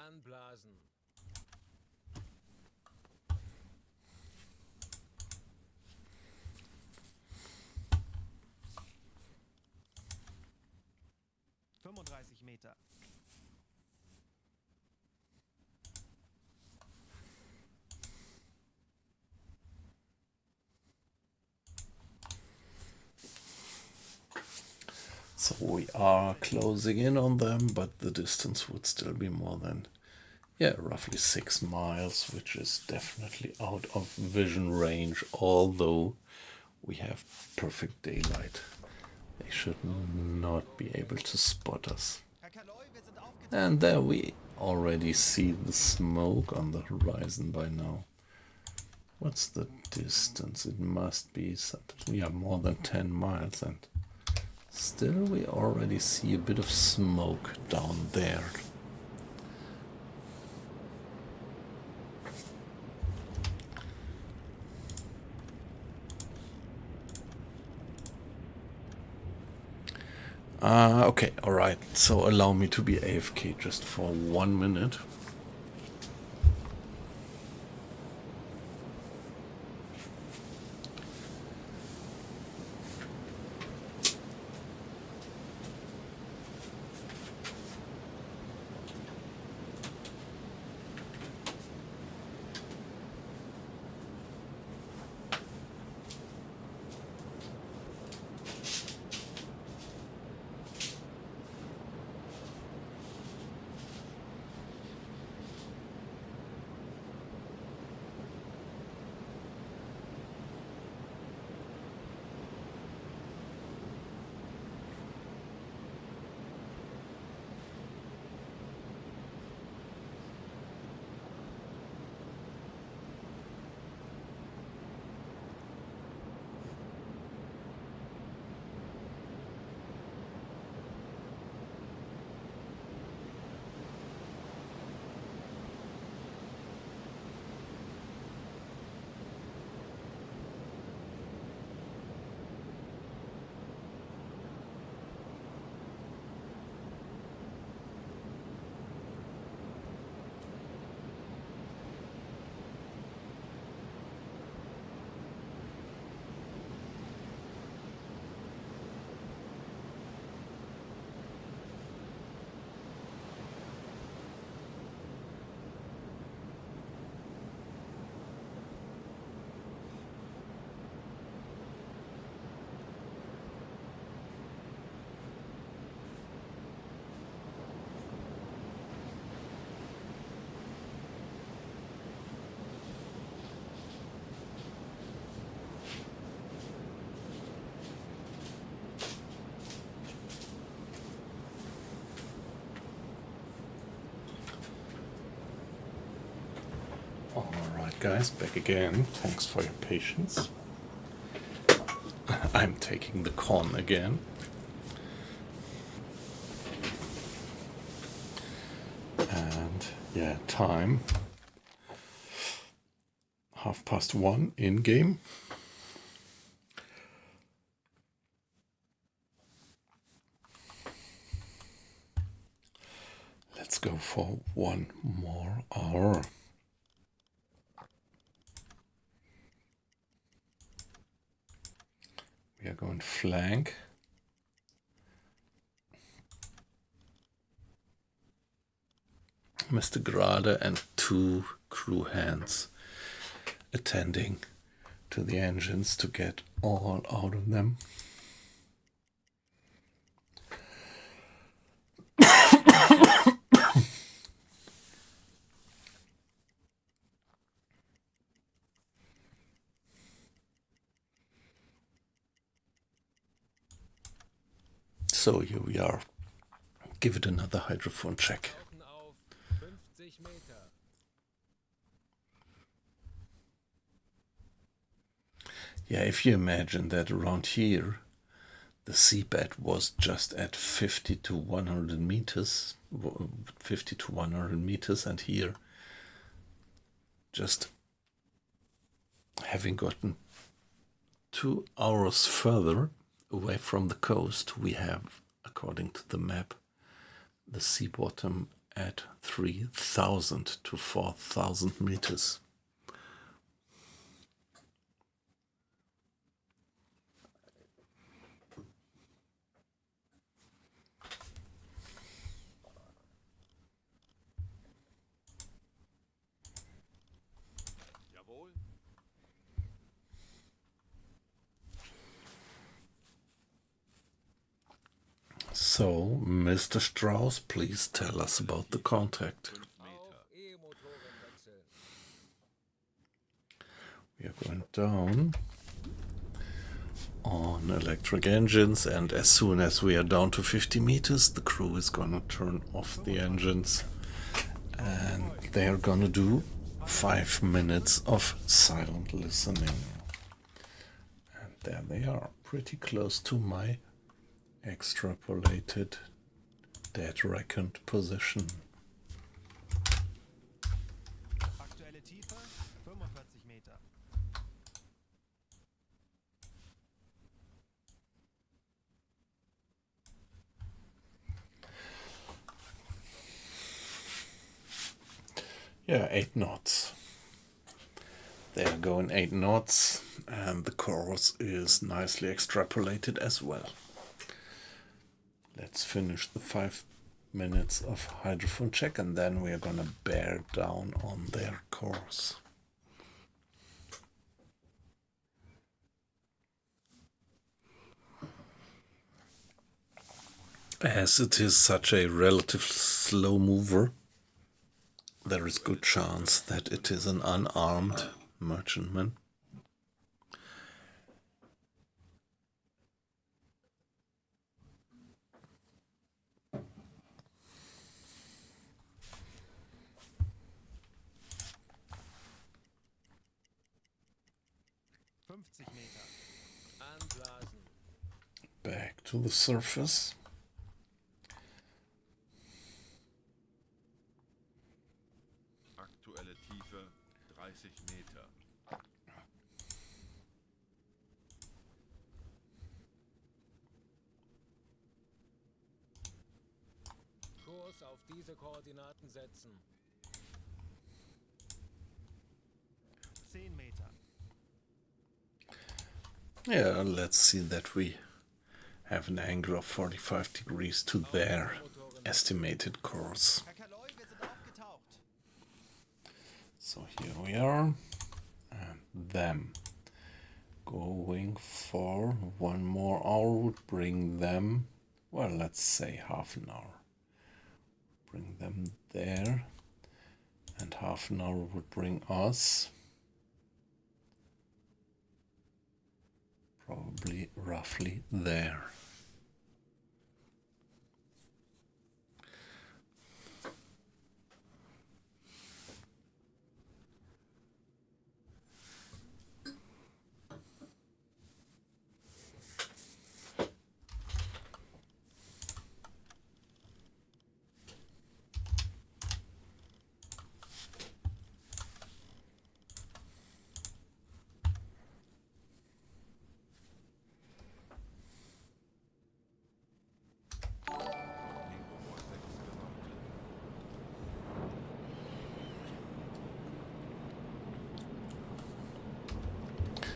Anblasen. Meter. So we are closing in on them, but the distance would still be more than, yeah, roughly 6 miles, which is definitely out of vision range, although we have perfect daylight. They should not be able to spot us. And there we already see the smoke on the horizon by now. What's the distance? It must be something, yeah, more than 10 miles, and still we already see a bit of smoke down there. Okay, alright, so allow me to be AFK just for 1 minute. Alright guys, back again. Thanks for your patience. I'm taking the con again. And yeah, time. 1:30 in game. Let's go for 1 more hour. We are going flank. Mr. Grade and 2 crew hands attending to the engines to get all out of them. So here we are. Give it another hydrophone check. Tauchen auf 50 Meter. Yeah, if you imagine that around here the seabed was just at 50 to 100 meters, 50 to 100 meters, and here, just having gotten 2 hours further away from the coast, we have, according to the map, the sea bottom at 3,000 to 4,000 meters. Jawohl. So, Mr. Strauss, please tell us about the contact. 5 Meter. Auf E-Motoren wechseln. We are going down on electric engines, and as soon as we are down to 50 meters, the crew is gonna turn off the engines and they are gonna do 5 minutes of silent listening. And there they are, pretty close to my extrapolated dead reckoned position. Aktuelle Tiefe 45 Meter. Yeah, 8 knots. They are going 8 knots, and the course is nicely extrapolated as well. Let's finish the 5 minutes of hydrophone check, and then we are gonna bear down on their course. As it is such a relative slow mover, there is good chance that it is an unarmed merchantman. Meter. Anblasen. Back to the surface. Aktuelle Tiefe 30 Meter. Kurs auf diese Koordinaten setzen. 10 Meter. Yeah, let's see that we have an angle of 45 degrees to their estimated course. Kakaloi, wir sind aufgetaucht. So here we are, and them going for 1 more hour would bring them, well, let's say half an hour. Bring them there, and half an hour would bring us probably roughly there.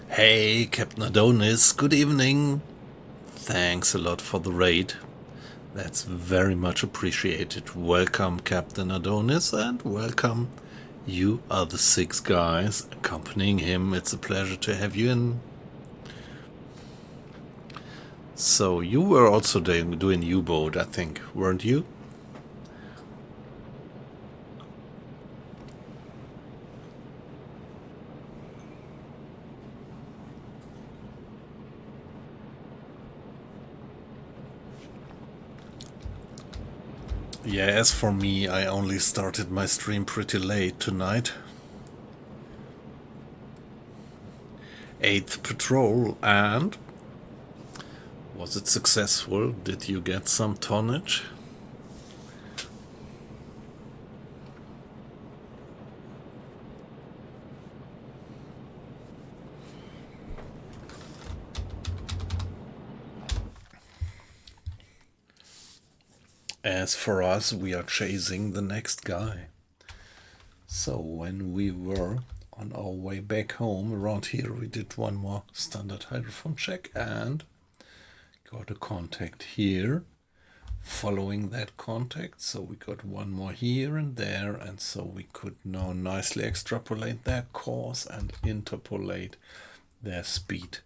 Hey, Captain Adonis, good evening. Thanks a lot for the raid. That's very much appreciated. Welcome, Captain Adonis, and welcome you other 6 guys accompanying him. It's a pleasure to have you in. So, you were also doing U-boat, I think, weren't you? Yeah, as for me, I only started my stream pretty late tonight. 8th patrol, and was it successful? Did you get some tonnage? As for us, we are chasing the next guy. So when we were on our way back home, around here we did one more standard hydrophone check and got a contact here. Following that contact, so we got one more here and there, and so we could now nicely extrapolate their course and interpolate their speed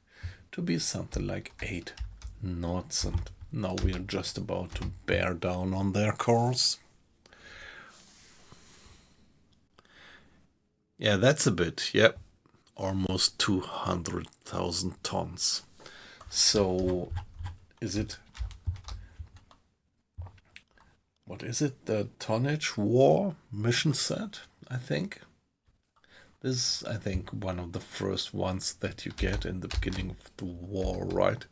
to be something like 8 knots, and now we are just about to bear down on their course. Yeah, that's a bit, yep, almost 200,000 tons. So is it, what is it, the tonnage war mission set, I think? This is, I think, one of the first ones that you get in the beginning of the war, right?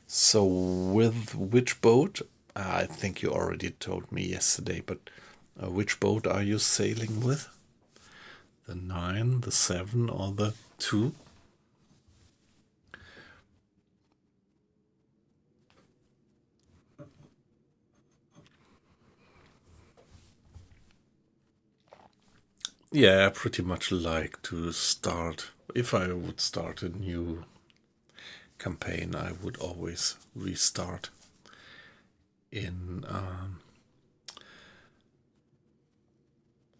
So with which boat? I think you already told me yesterday, but which boat are you sailing with? The 9, the 7, or the 2? Yeah, I pretty much like to start. If I would start a new campaign, I would always restart in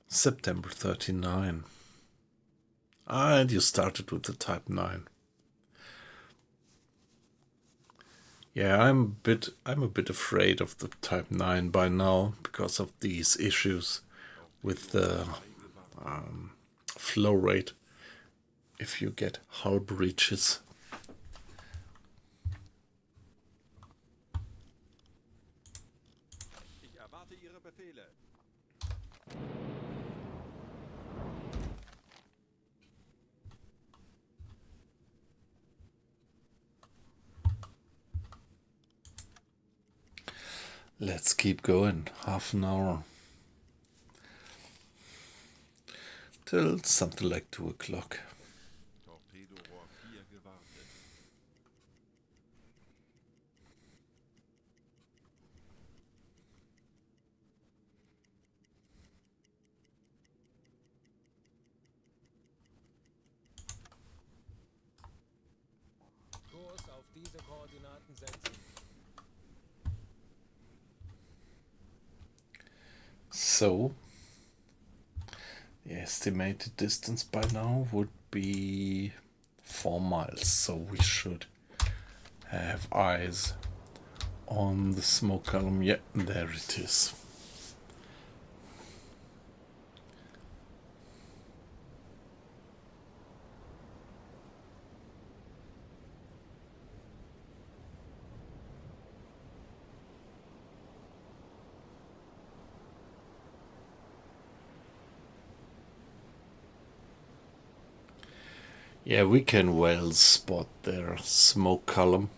September 39. And you started with the Type 9. Yeah, I'm a bit afraid of the Type 9 by now because of these issues with the flow rate if you get hull breaches. Ich erwarte Ihre Befehle. Let's keep going. Half an hour. Till something like 2 o'clock. Torpedorohr 4 gewartet. Kurs auf diese Koordinaten setzen. So, the estimated distance by now would be 4 miles. So we should have eyes on the smoke column. Yeah, there it is. Yeah, we can well spot their smoke column.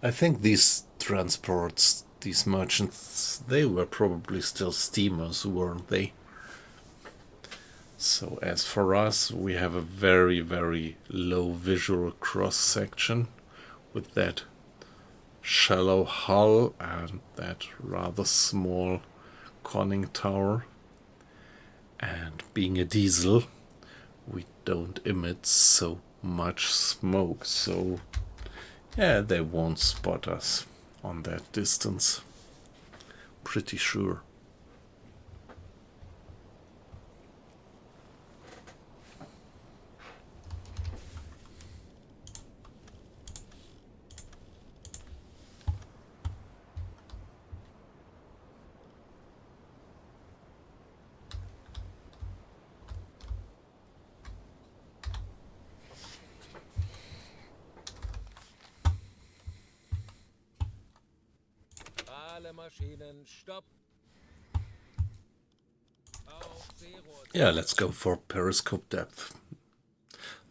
I think these transports, these merchants, they were probably still steamers, weren't they? So as for us, we have a very, very low visual cross-section with that shallow hull and that rather small conning tower. And being a diesel, we don't emit so much smoke, so yeah, they won't spot us on that distance. Pretty sure. Alle Maschinen, stopp. Auf Seerohr. Yeah, let's go for periscope depth.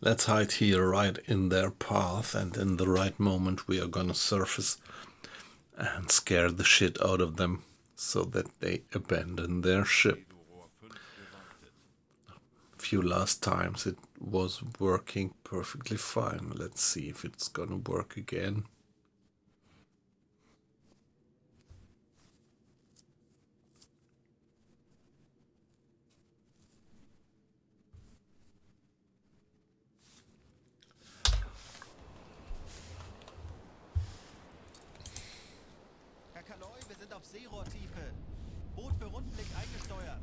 Let's hide here right in their path, and in the right moment we are gonna surface and scare the shit out of them so that they abandon their ship. Torpedorohr 5 gewartet. few last times it was working perfectly fine. Let's see if it's gonna work again. Herr Kaloi, wir sind auf Seerohrtiefe. Boot für Rundblick eingesteuert.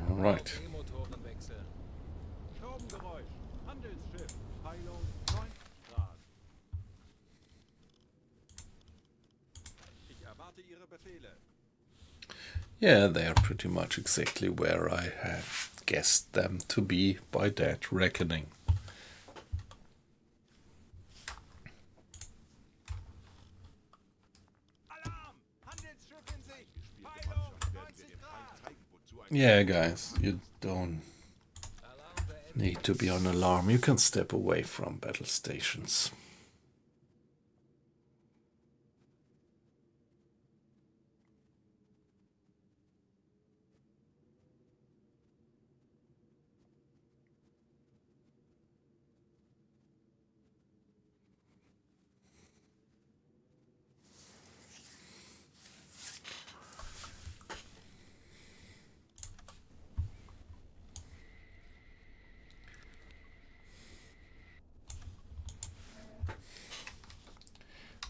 All right. E-Motorenwechsel. Schraubengeräusch. Handelsschiff. Peilung 90 Grad. Ich erwarte Ihre Befehle. Yeah, they are pretty much exactly where I had guessed them to be by that reckoning. Alarm! Handelsschiff in Sicht. Peilung 90 Grad. Yeah, guys, you don't Alarm beendet. need to be on alarm. You can step away from battle stations.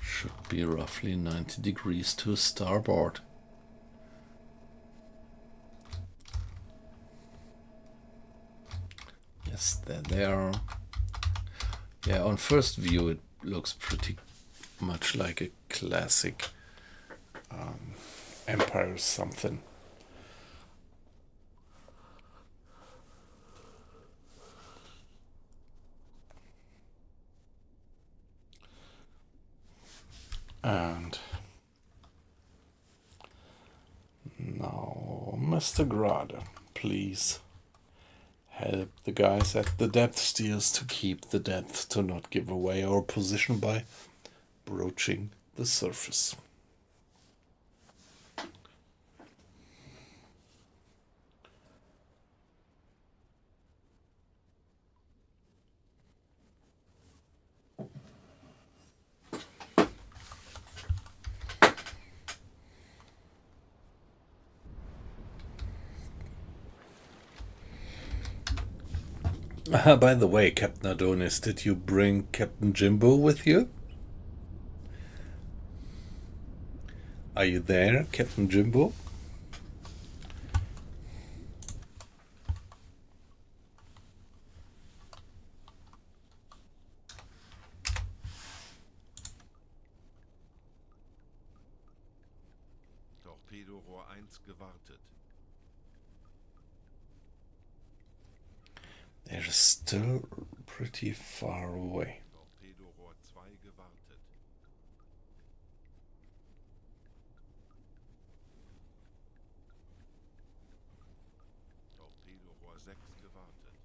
Should be roughly 90 degrees to starboard. Yes, there they are. Yeah, on first view it looks pretty much like a classic Empire something. And now, Mr. Grade, please help the guys at the depth steers to keep the depth, to not give away our position by broaching the surface. By the way, Captain Adonis, did you bring Captain Jimbo with you? Are you there, Captain Jimbo? Torpedorohr 1 gewartet. They're still pretty far away. Torpedorohr 2 gewartet. Torpedorohr 6 gewartet.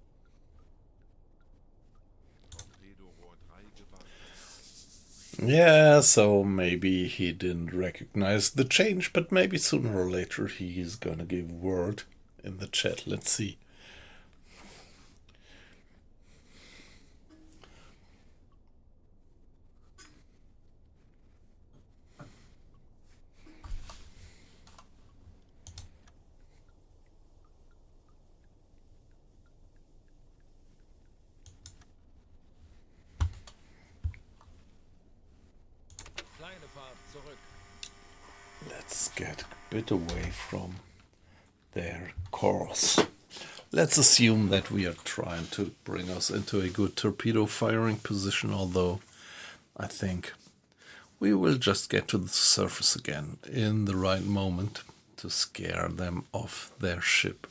Torpedorohr 3 gewartet. Yeah, so maybe he didn't recognize the change, but maybe sooner or later he's gonna give word in the chat. Let's see. Kleine Fahrt zurück. Let's get a bit away from their course. Let's assume that we are trying to bring us into a good torpedo firing position, although I think we will just get to the surface again in the right moment to scare them off their ship.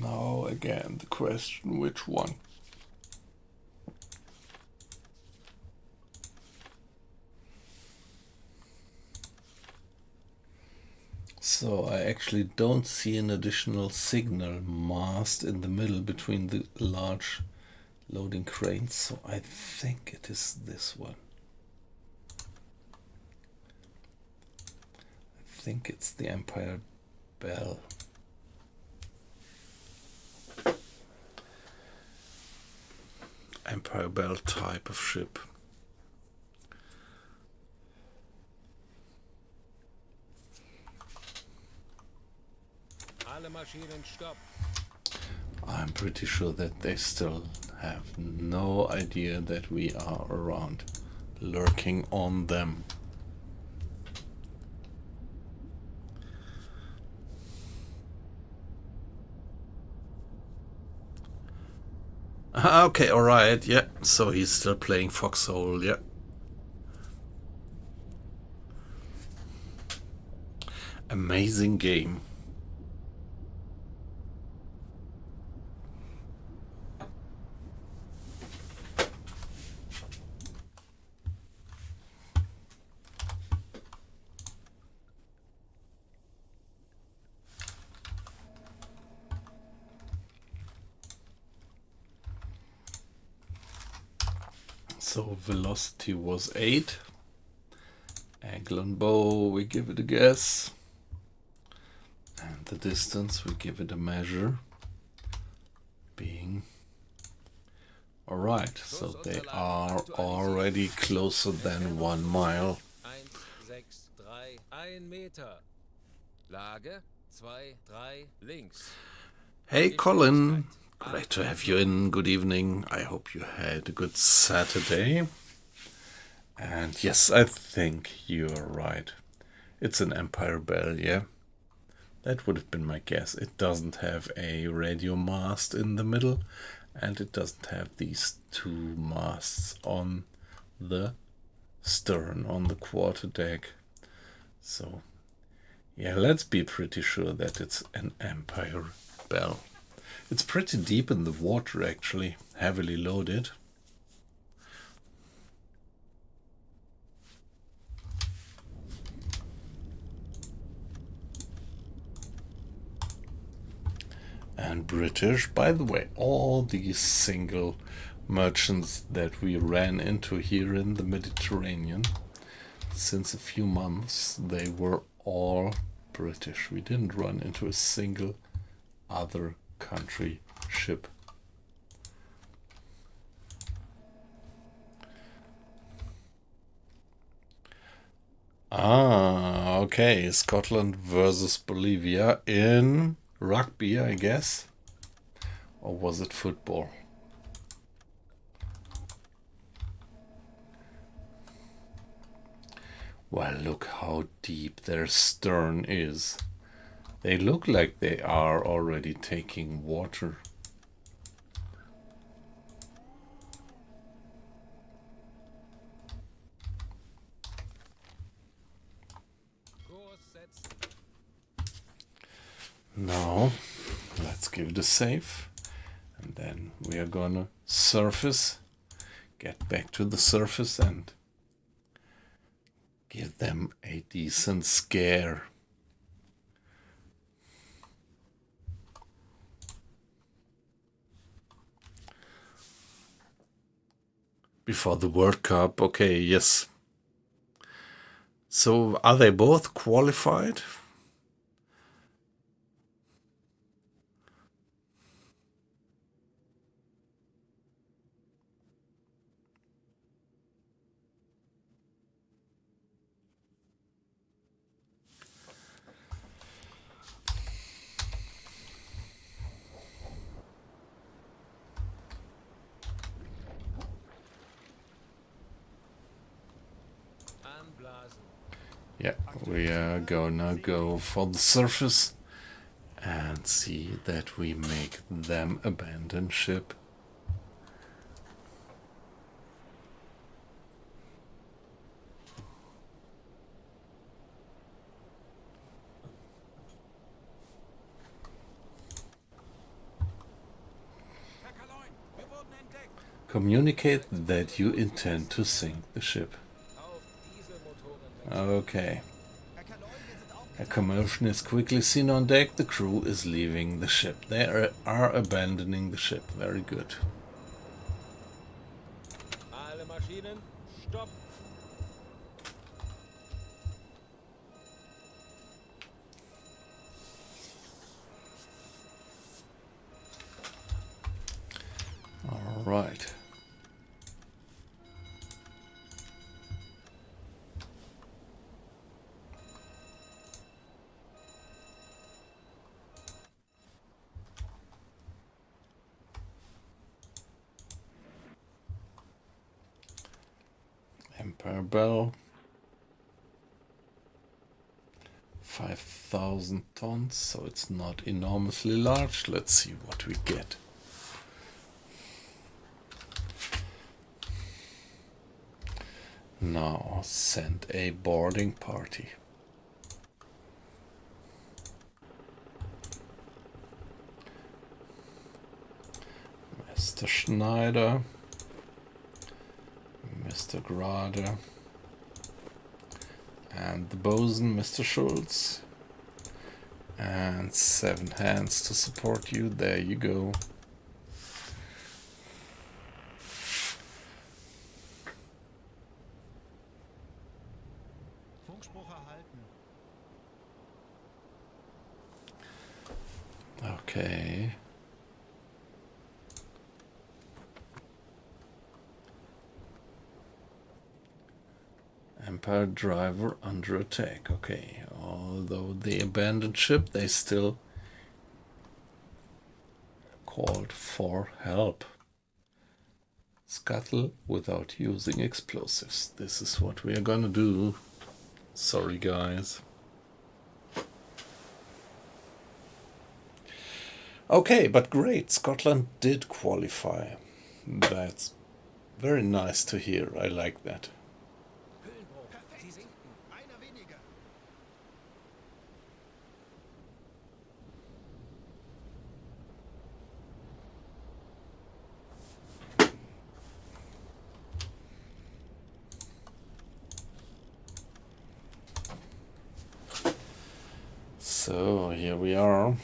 Now again the question, which one? So I actually don't see an additional signal mast in the middle between the large loading cranes, so I think it is this one. I think it's the Empire Bell. Empire Bell type of ship. Alle Maschinen stopp. I'm pretty sure that they still have no idea that we are around, lurking on them. Okay, alright, yeah, so he's still playing Foxhole, yeah. Amazing game. So velocity was 8. Angle and bow, we give it a guess. And the distance, we give it a measure. Being... Alright, so they are already closer than 1 mile. 163, 1 Meter. Lage 2-3 links. Hey Colin, great to have you in. Good evening. I hope you had a good Saturday. And yes, I think you're right. It's an Empire Bell, yeah? That would have been my guess. It doesn't have a radio mast in the middle, and it doesn't have these 2 masts on the stern, on the quarterdeck. So, yeah, let's be pretty sure that it's an Empire Bell. It's pretty deep in the water, actually, heavily loaded. And British, by the way, all these single merchants that we ran into here in the Mediterranean since a few months, they were all British. We didn't run into a single other country ship. Ah, okay, Scotland versus Bolivia in rugby, I guess. Or was it football? Well, look how deep their stern is. They look like they are already taking water. Now, let's give it a save. And then we are gonna surface, get back to the surface and give them a decent scare. Before the World Cup, okay, yes. So are they both qualified? Yeah, we are gonna go for the surface and see that we make them abandon ship. Communicate that you intend to sink the ship. Okay. A commotion is quickly seen on deck. The crew is leaving the ship. They are abandoning the ship. Very good. Alle Maschinen, stopp! All right. Empire Bell. 5,000 tons, so it's not enormously large. Let's see what we get. Now send a boarding party. Mr. Schneider, Mr. Grade, and the bosun, Mr. Schultz, and 7 hands to support you. There you go. Funkspruch erhalten. Okay. Empire driver under attack. Okay, although the abandoned ship, they still called for help. Scuttle without using explosives. This is what we are gonna do. Sorry, guys. Okay, but great. Scotland did qualify. That's very nice to hear. I like that. Hüllenbruch, Sie sinken. Einer weniger. So here we are.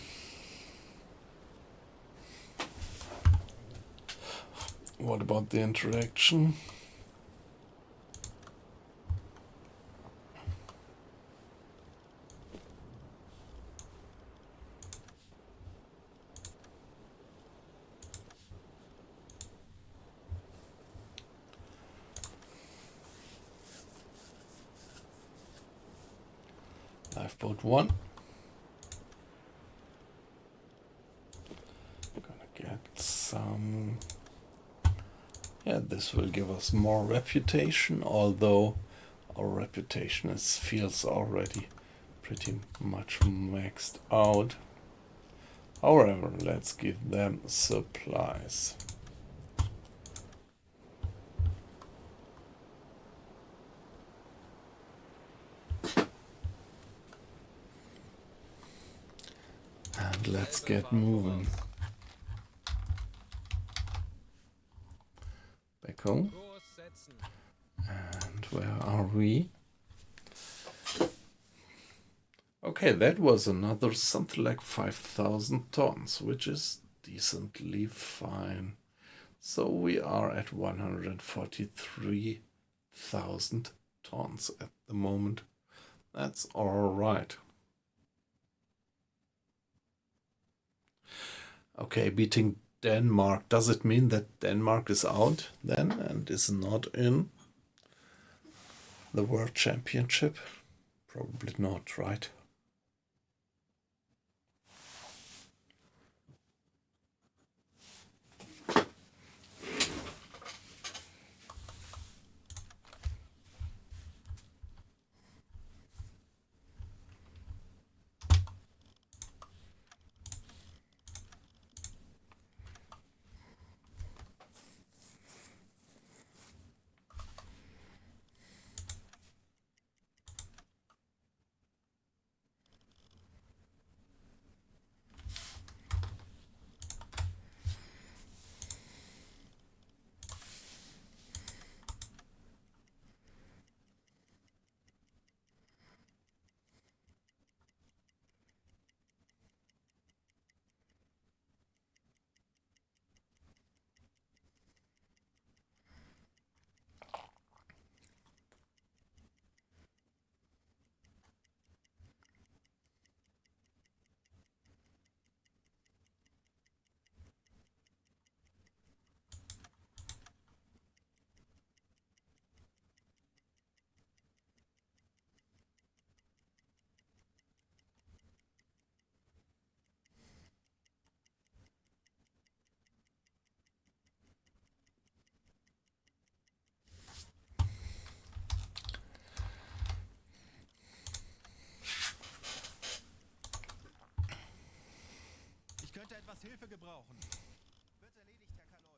What about the interaction? Lifeboat 1. Gonna get some. Yeah, this will give us more reputation, although our reputation feels already pretty much maxed out. However, let's give them supplies. And let's get moving. Back home. Kurs setzen. And where are we? Okay, that was another something like 5,000 tons, which is decently fine. So we are at 143,000 tons at the moment. That's all right. Okay, beating Denmark. Does it mean that Denmark is out then and is not in the World Championship? Probably not, right? etwas Hilfe gebrauchen. Wird erledigt, Herr Kaloi.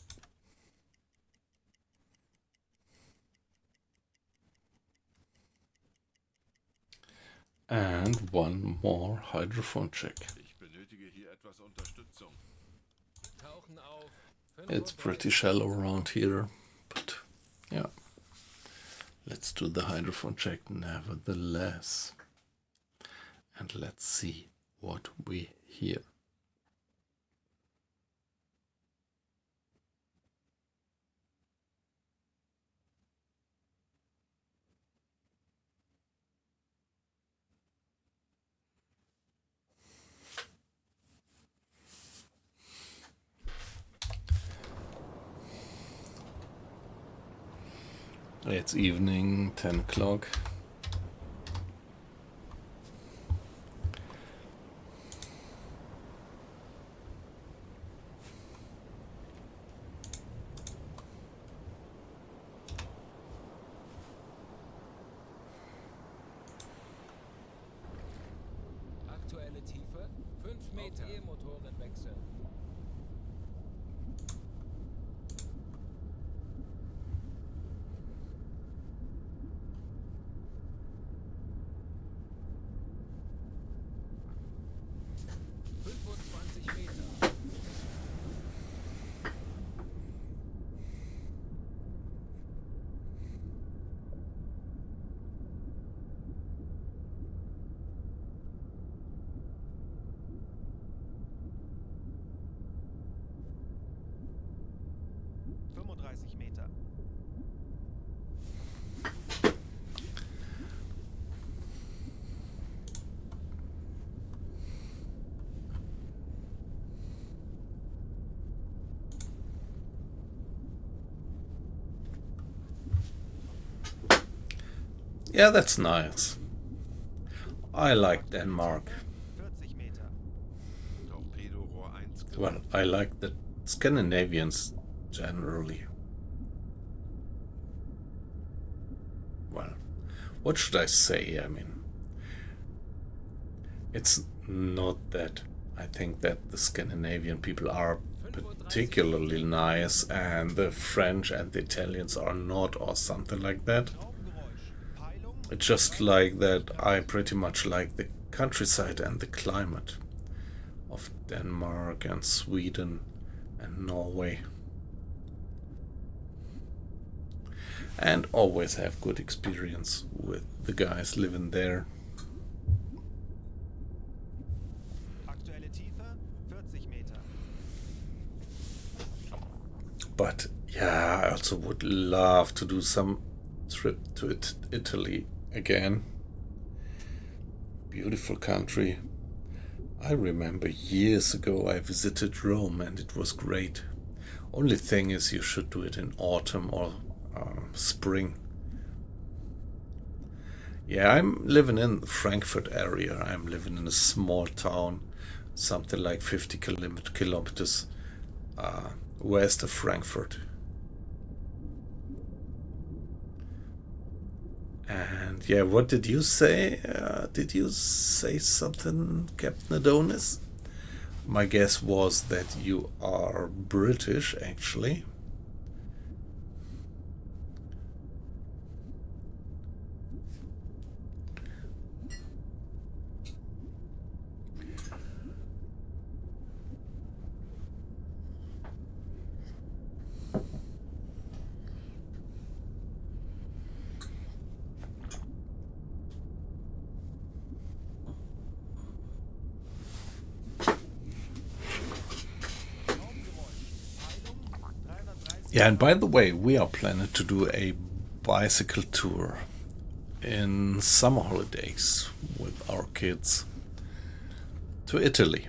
And one more hydrophone check. Ich benötige hier etwas Unterstützung. Tauchen auf. It's 35. pretty shallow around here, but yeah. Let's do the hydrophone check nevertheless. And let's see what we hear. It's evening, 10 o'clock. Aktuelle Tiefe 5 Meter. Auf E-Motoren wechseln. Meter. Meter. Yeah, that's nice. I like Denmark. 40 Meter. Torpedorohr 1 Well, I like the Scandinavians generally. Well, what should I say? I mean, it's not that I think that the Scandinavian people are particularly nice and the French and the Italians are not, or something like that. It's just like that I pretty much like the countryside and the climate of Denmark and Sweden and Norway. And always have good experience with the guys living there. Aktuelle Tiefe 40 Meter. But yeah, I also would love to do some trip to Italy again. Beautiful country. I remember years ago I visited Rome and it was great. Only thing is you should do it in autumn or spring. Yeah, I'm living in the Frankfurt area. I'm living in a small town, something like 50 kilometers west of Frankfurt. And yeah, what did you say? Did you say something, Captain Adonis? My guess was that you are British, actually. Yeah, and by the way, we are planning to do a bicycle tour in summer holidays with our kids to Italy,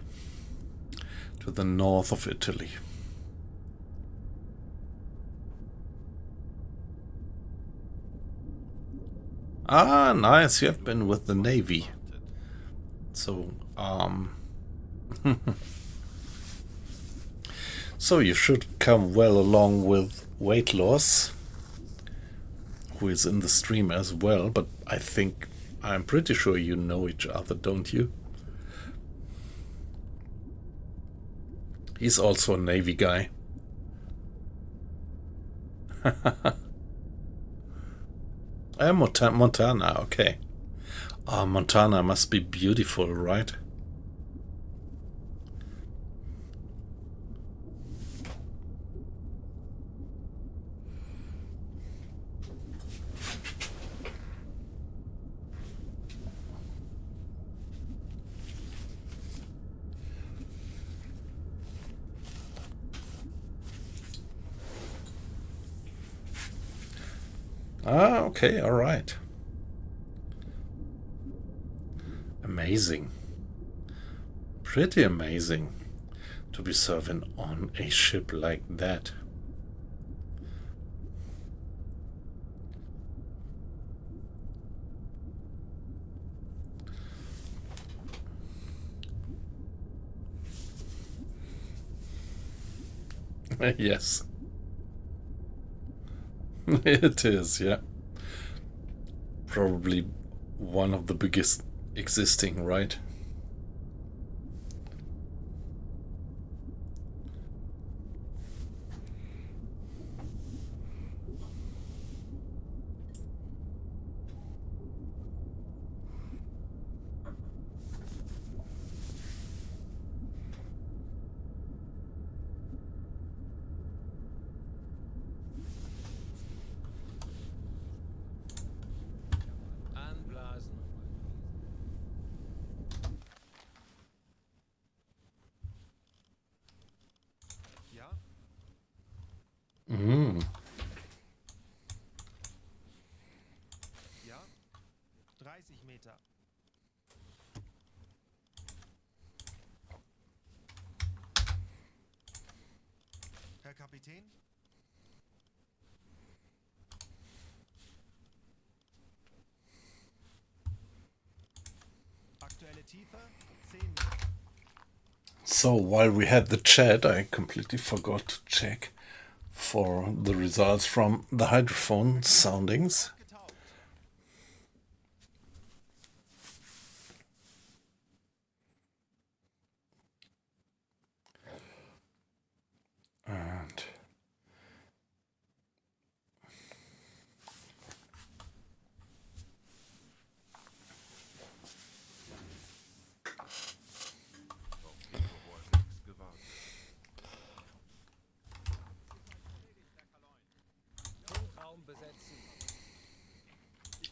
to the north of Italy. Ah, nice, you have been with the Navy. So, so you should come well along with weight loss, who is in the stream as well, but I'm pretty sure you know each other, don't you? He's also a Navy guy. Montana, okay. Montana must be beautiful, right? Okay, all right. Amazing. Pretty amazing to be serving on a ship like that. Yes. It is, yeah. Probably one of the biggest existing, right? Anblasen. Ja? Mm. Ja? 30 Meter. Herr Kapitän? Aktuelle Tiefe 10 Meter. So while we had the chat, I completely forgot to check for the results from the hydrophone soundings. Getaucht. And Auf UBOAT X gewartet. Funkraum besetzen.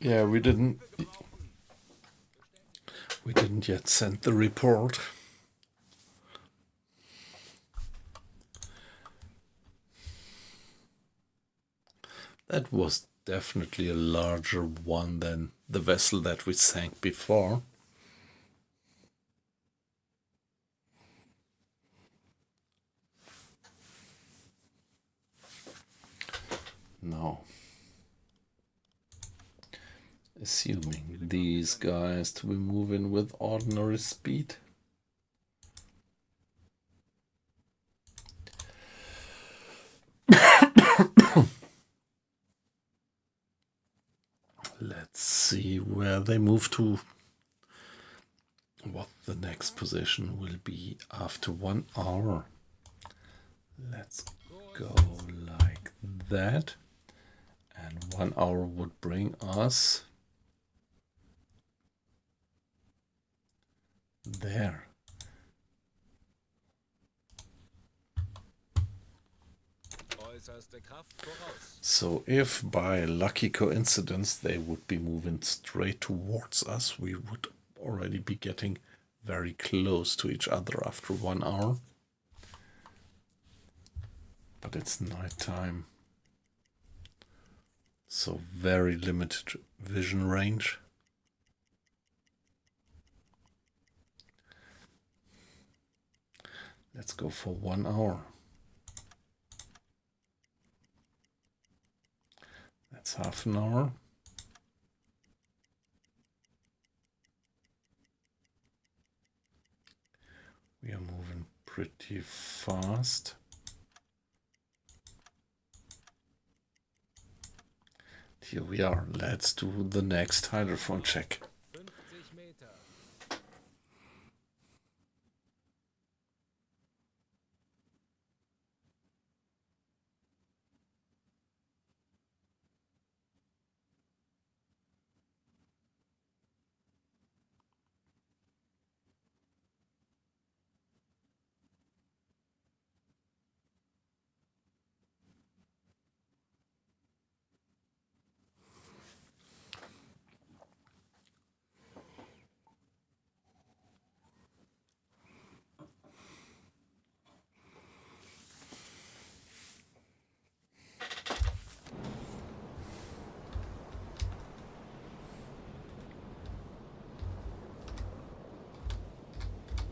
yeah, we didn't yet send the report. That was definitely a larger one than the vessel that we sank before. No. Assuming these guys to be moving with ordinary speed. Let's see where they move to. What the next position will be after 1 hour. Let's go like that. And 1 hour would bring us there. Äußerste Kraft voraus. So if by lucky coincidence they would be moving straight towards us, we would already be getting very close to each other after 1 hour. But it's night time. So very limited vision range. Let's go for 1 hour. That's half an hour. We are moving pretty fast. Here we are. Let's do the next hydrophone check. 50 Meter.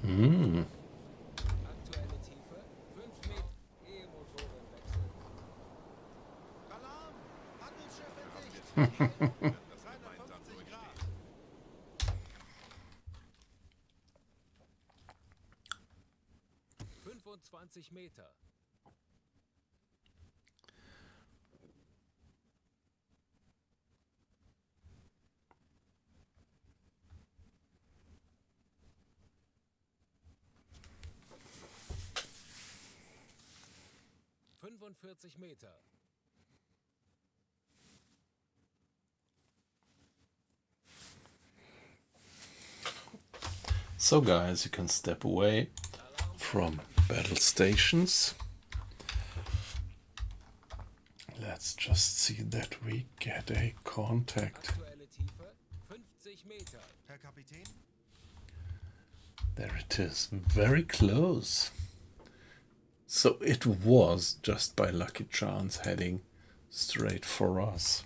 Hmm. Aktuelle Tiefe 5 Meter. E-Motoren wechseln. Alarm! Handelsschiff in Haben wir Sicht! Sicherheit, wir werden das gemeinsam 350 Grad. durchstehen. 25 Meter. Fünfundvierzig Meter. So guys, you can step away Alarm. from battle stations. Let's just see that we get a contact. Aktuelle Tiefe 50 Meter. Herr Kapitän? There it is, very close. So it was just by lucky chance heading straight for us.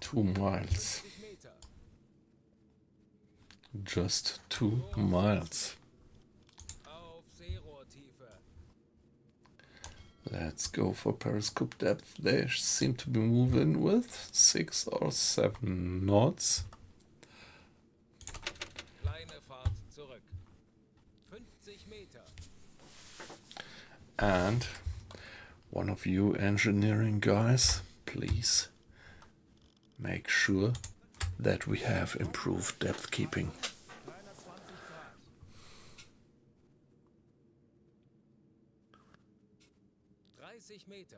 Two miles. 50 Meter. Just 2 miles. Auf Seerohrtiefe. Let's go for periscope depth. They seem to be moving with 6 or 7 knots. Kleine Fahrt zurück. 50 Meter. And one of you engineering guys, please make sure that we have improved depth keeping. 320 Grad. 30 Meter.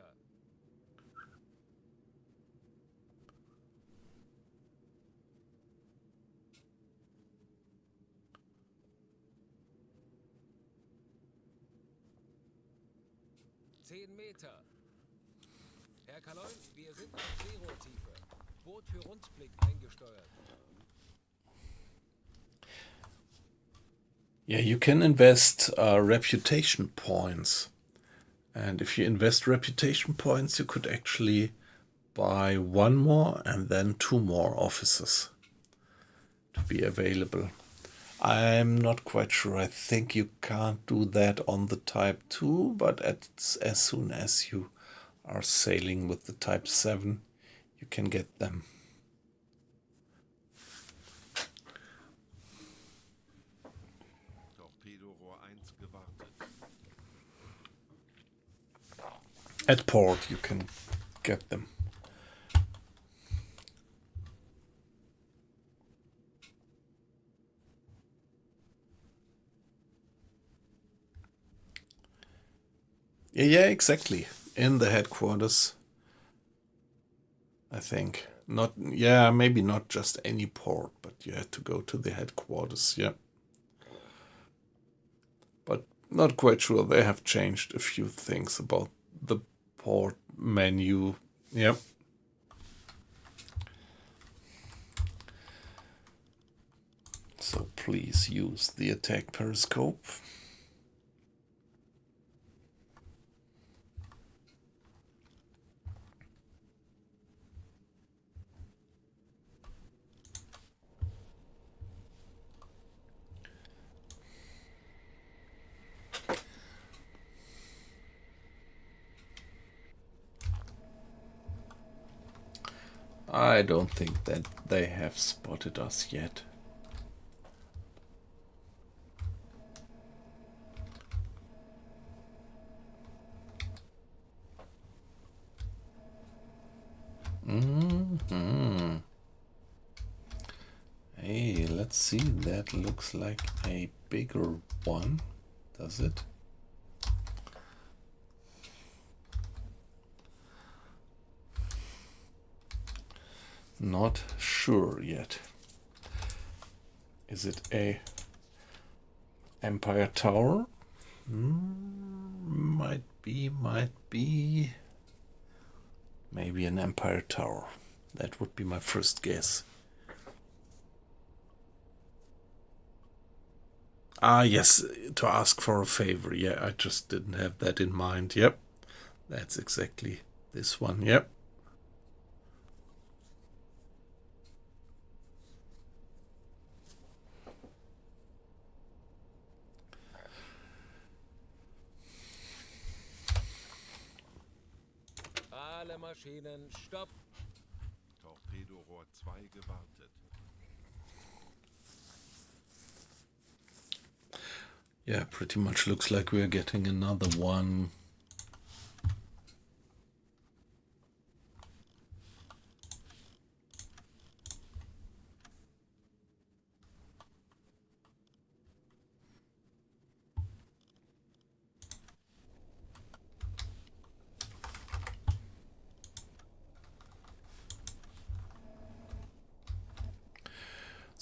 Zehn Meter. Herr Kaloin, wir sind auf Seerohrtiefe. Boot für Rundblick eingesteuert. Yeah, you can invest reputation points. And if you invest reputation points, you could actually buy 1 more and then 2 more officers to be available. I'm not quite sure. I think you can't do that on the Type 2, but as soon as you are sailing with the Type 7, you can get them. Torpedorohr 1 gewartet. At port, you can get them. Yeah, exactly. In the headquarters, I think. Not, yeah, maybe not just any port, but you had to go to the headquarters, yeah. But not quite sure. They have changed a few things about the port menu. Yep. So please use the attack periscope. I don't think that they have spotted us yet. Hey, let's see. That looks like a bigger one, does it? Not sure yet. Is it a Empire Tower? Might be. Maybe an Empire Tower. That would be my first guess. Ah, yes, to ask for a favor. Yeah, I just didn't have that in mind. Yep, that's exactly this one. Yep. Alle Maschinen, stopp. Torpedorohr 2 gewartet. Yeah, pretty much looks like we're getting another one.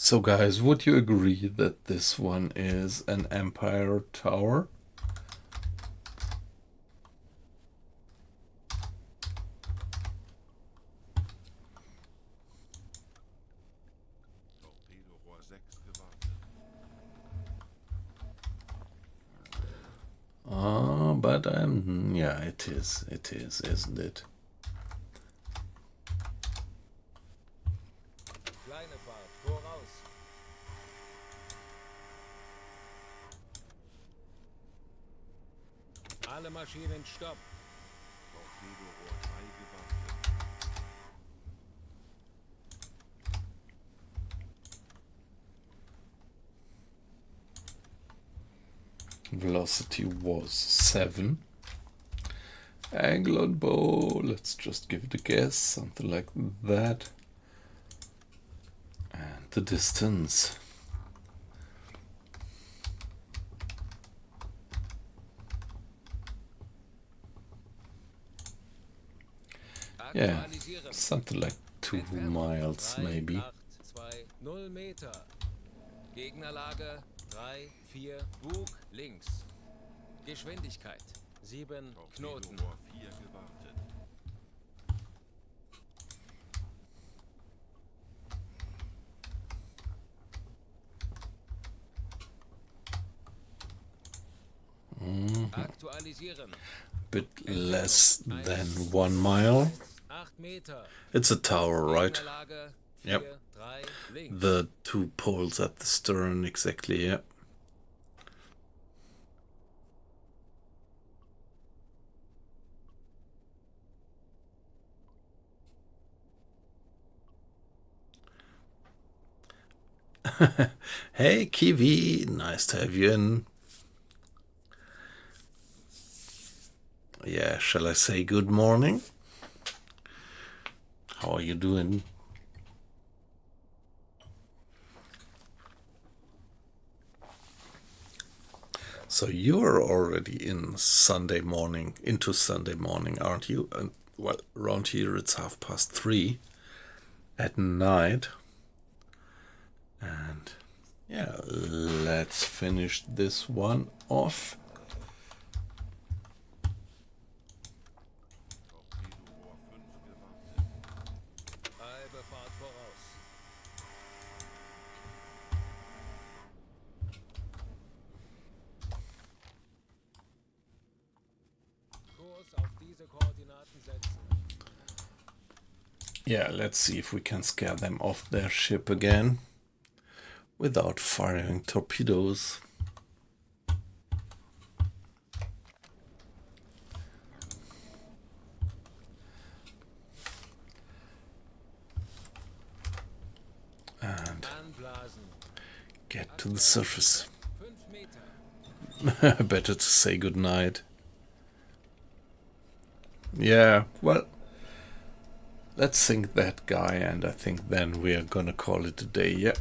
So guys, would you agree that this one is an Empire Tower? Torpedorohr 6 gewartet. But yeah, it is, isn't it? Kleine Fahrt, voraus. Alle Maschinen, stopp. Torpedorohr 3 gewartet. Velocity was 7. Angle on bow, let's just give it a guess, something like that. And the distance. Yeah, Aktualisieren. something like 2 Entfernung miles 3, maybe. 8, 2, 0 Meter. Gegnerlage 3, 4, Bug links. Geschwindigkeit 7 Knoten. Torpedorohr 4 gewartet. Aktualisieren. Bit less than 1 mile. 8 Meter. It's a tower, right? Gegnerlage 4, Yep. 3, links. The 2 poles at the stern, exactly, yeah. Hey Kiwi, nice to have you in. Yeah, shall I say good morning? How are you doing? So you're already in Sunday morning, into Sunday morning, aren't you? And well, around here it's 3:30 at night. And yeah, let's finish this one off. Torpedorohr 5 gewartet. Halbe Fahrt voraus. Kurs auf diese Koordinaten setzen. Yeah, let's see if we can scare them off their ship again without firing torpedoes. And Anblasen. get to the surface. 5 Meter. Better to say goodnight. Yeah, well, let's sink that guy, and I think then we're gonna call it a day, yeah.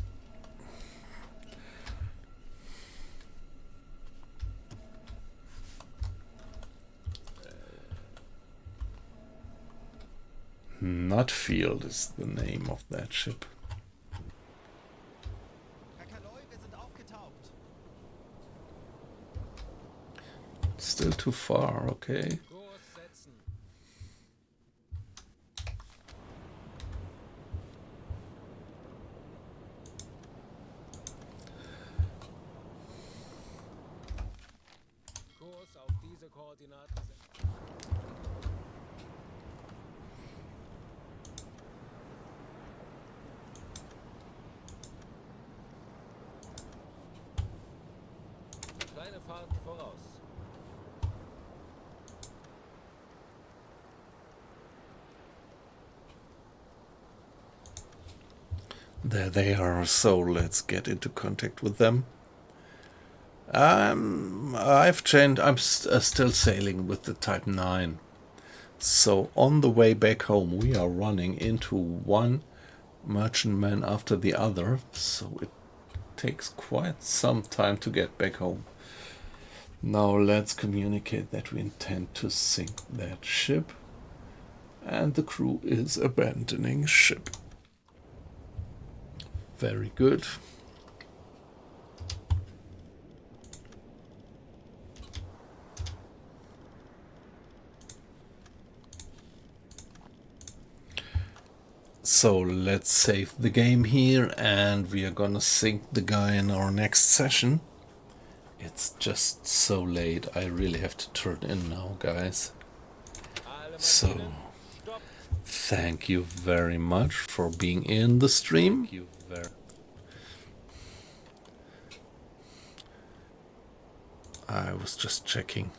Nutfield is the name of that ship. Herr Kaloi, wir sind aufgetaucht. Still too far, okay. Kurs setzen. Kurs auf diese Koordinaten setzen. Kleine Fahrt voraus. There they are, so let's get into contact with them. I've changed, I'm still sailing with the Type 9. So on the way back home we are running into one merchantman after the other, so it takes quite some time to get back home. Now let's communicate that we intend to sink that ship, and the crew is abandoning ship. Very good. So let's save the game here, and we are gonna sink the guy in our next session. It's just so late, I really have to turn in now, guys. So thank you very much for being in the stream. I was just checking.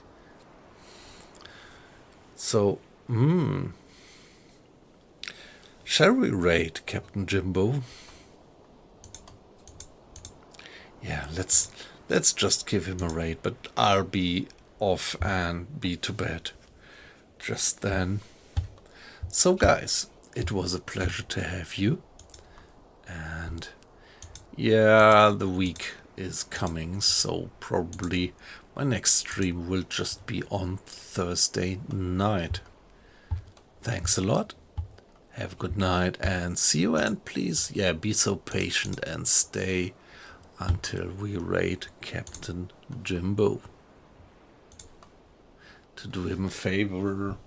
So, shall we raid Captain Jimbo? Yeah, let's just give him a raid, but I'll be off and be to bed just then. So guys, it was a pleasure to have you, and yeah, the week is coming, so probably my next stream will just be on Thursday night. Thanks a lot. Have a good night and see you, and please, yeah, be so patient and stay until we raid Captain Jimbo. To do him a favor.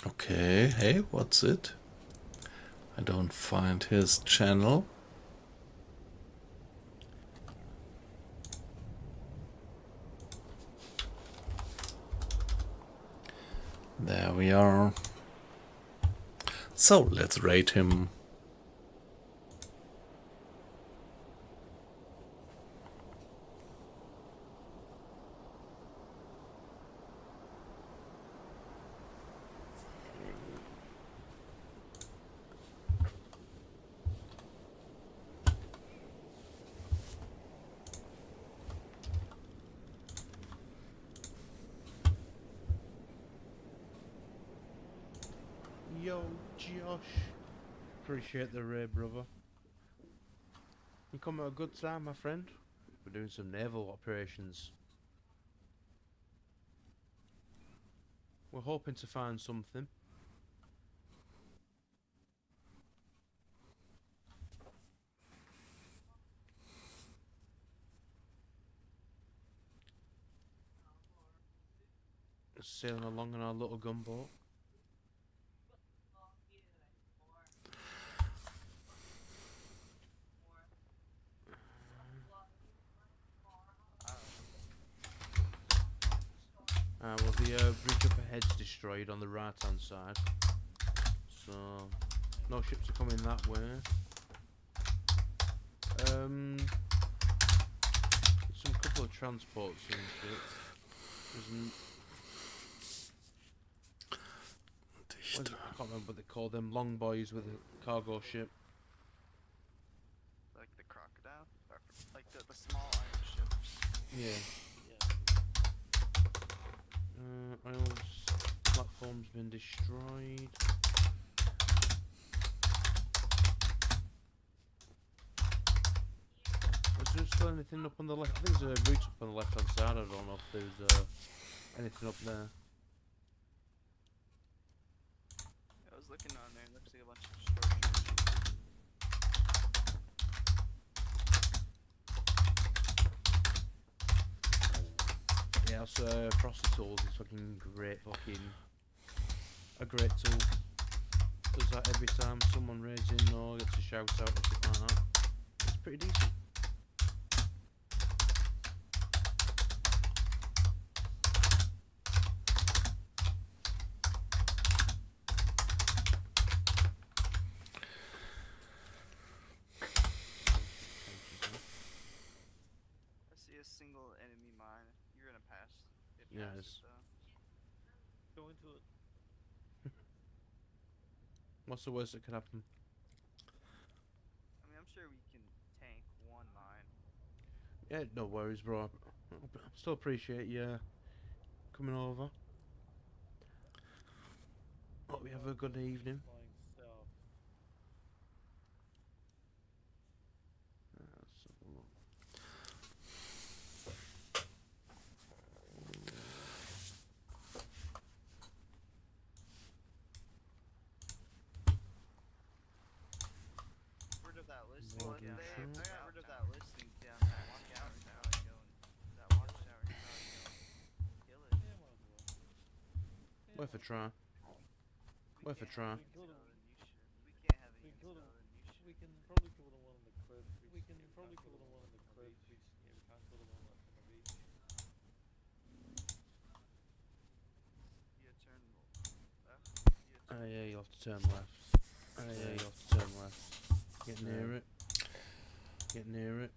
Okay, hey, what's it? I don't find his channel. There we are. So let's rate him. Yo, Josh. Appreciate the raid, brother. You come at a good time, my friend. We're doing some naval operations. We're hoping to find something. Sailing along in our little gunboat. Well, the bridge up ahead's destroyed on the right hand side, so no ships are coming that way. Some couple of transports and shit. I can't remember what they call them, long boys with a cargo ship. Like the crocodile? Or like the small iron ships? Yeah. Oil's platform's been destroyed. Is there still anything up on the left? I think there's a route up on the left hand side. I don't know if there's anything up there. I was looking on there, it looks like a bunch of storage. Yeah, so Frosty Tools is fucking great, a great tool. Does that every time someone raids in or gets a shout out or something like that. It's pretty decent. Yeah, past it's- it, though. Go into it. What's the worst that could happen? I mean, I'm sure we can tank one mine. Yeah, no worries, bro. I still appreciate you coming over. Hope you have a good evening. Flying south. Let's have a look. Rid of that listing Well, down they- there. they I got rid of that listing down that watchtower. Now I go and that watchtower. Now I go and kill it. Yeah, might as well. Yeah, Worth a might as try. We Worth a can't try. have We it killed installed him. in new shit. We can't have it We killed installed him. in new shit. We can probably kill the one on the cliff. We can probably kill the one on the cliff. Yeah, we can't kill the one that's on the beach. You turn left. You Ah, turn yeah, left. you'll have to turn left. Ah, yeah, you'll have to turn left. Get near it. Get near it.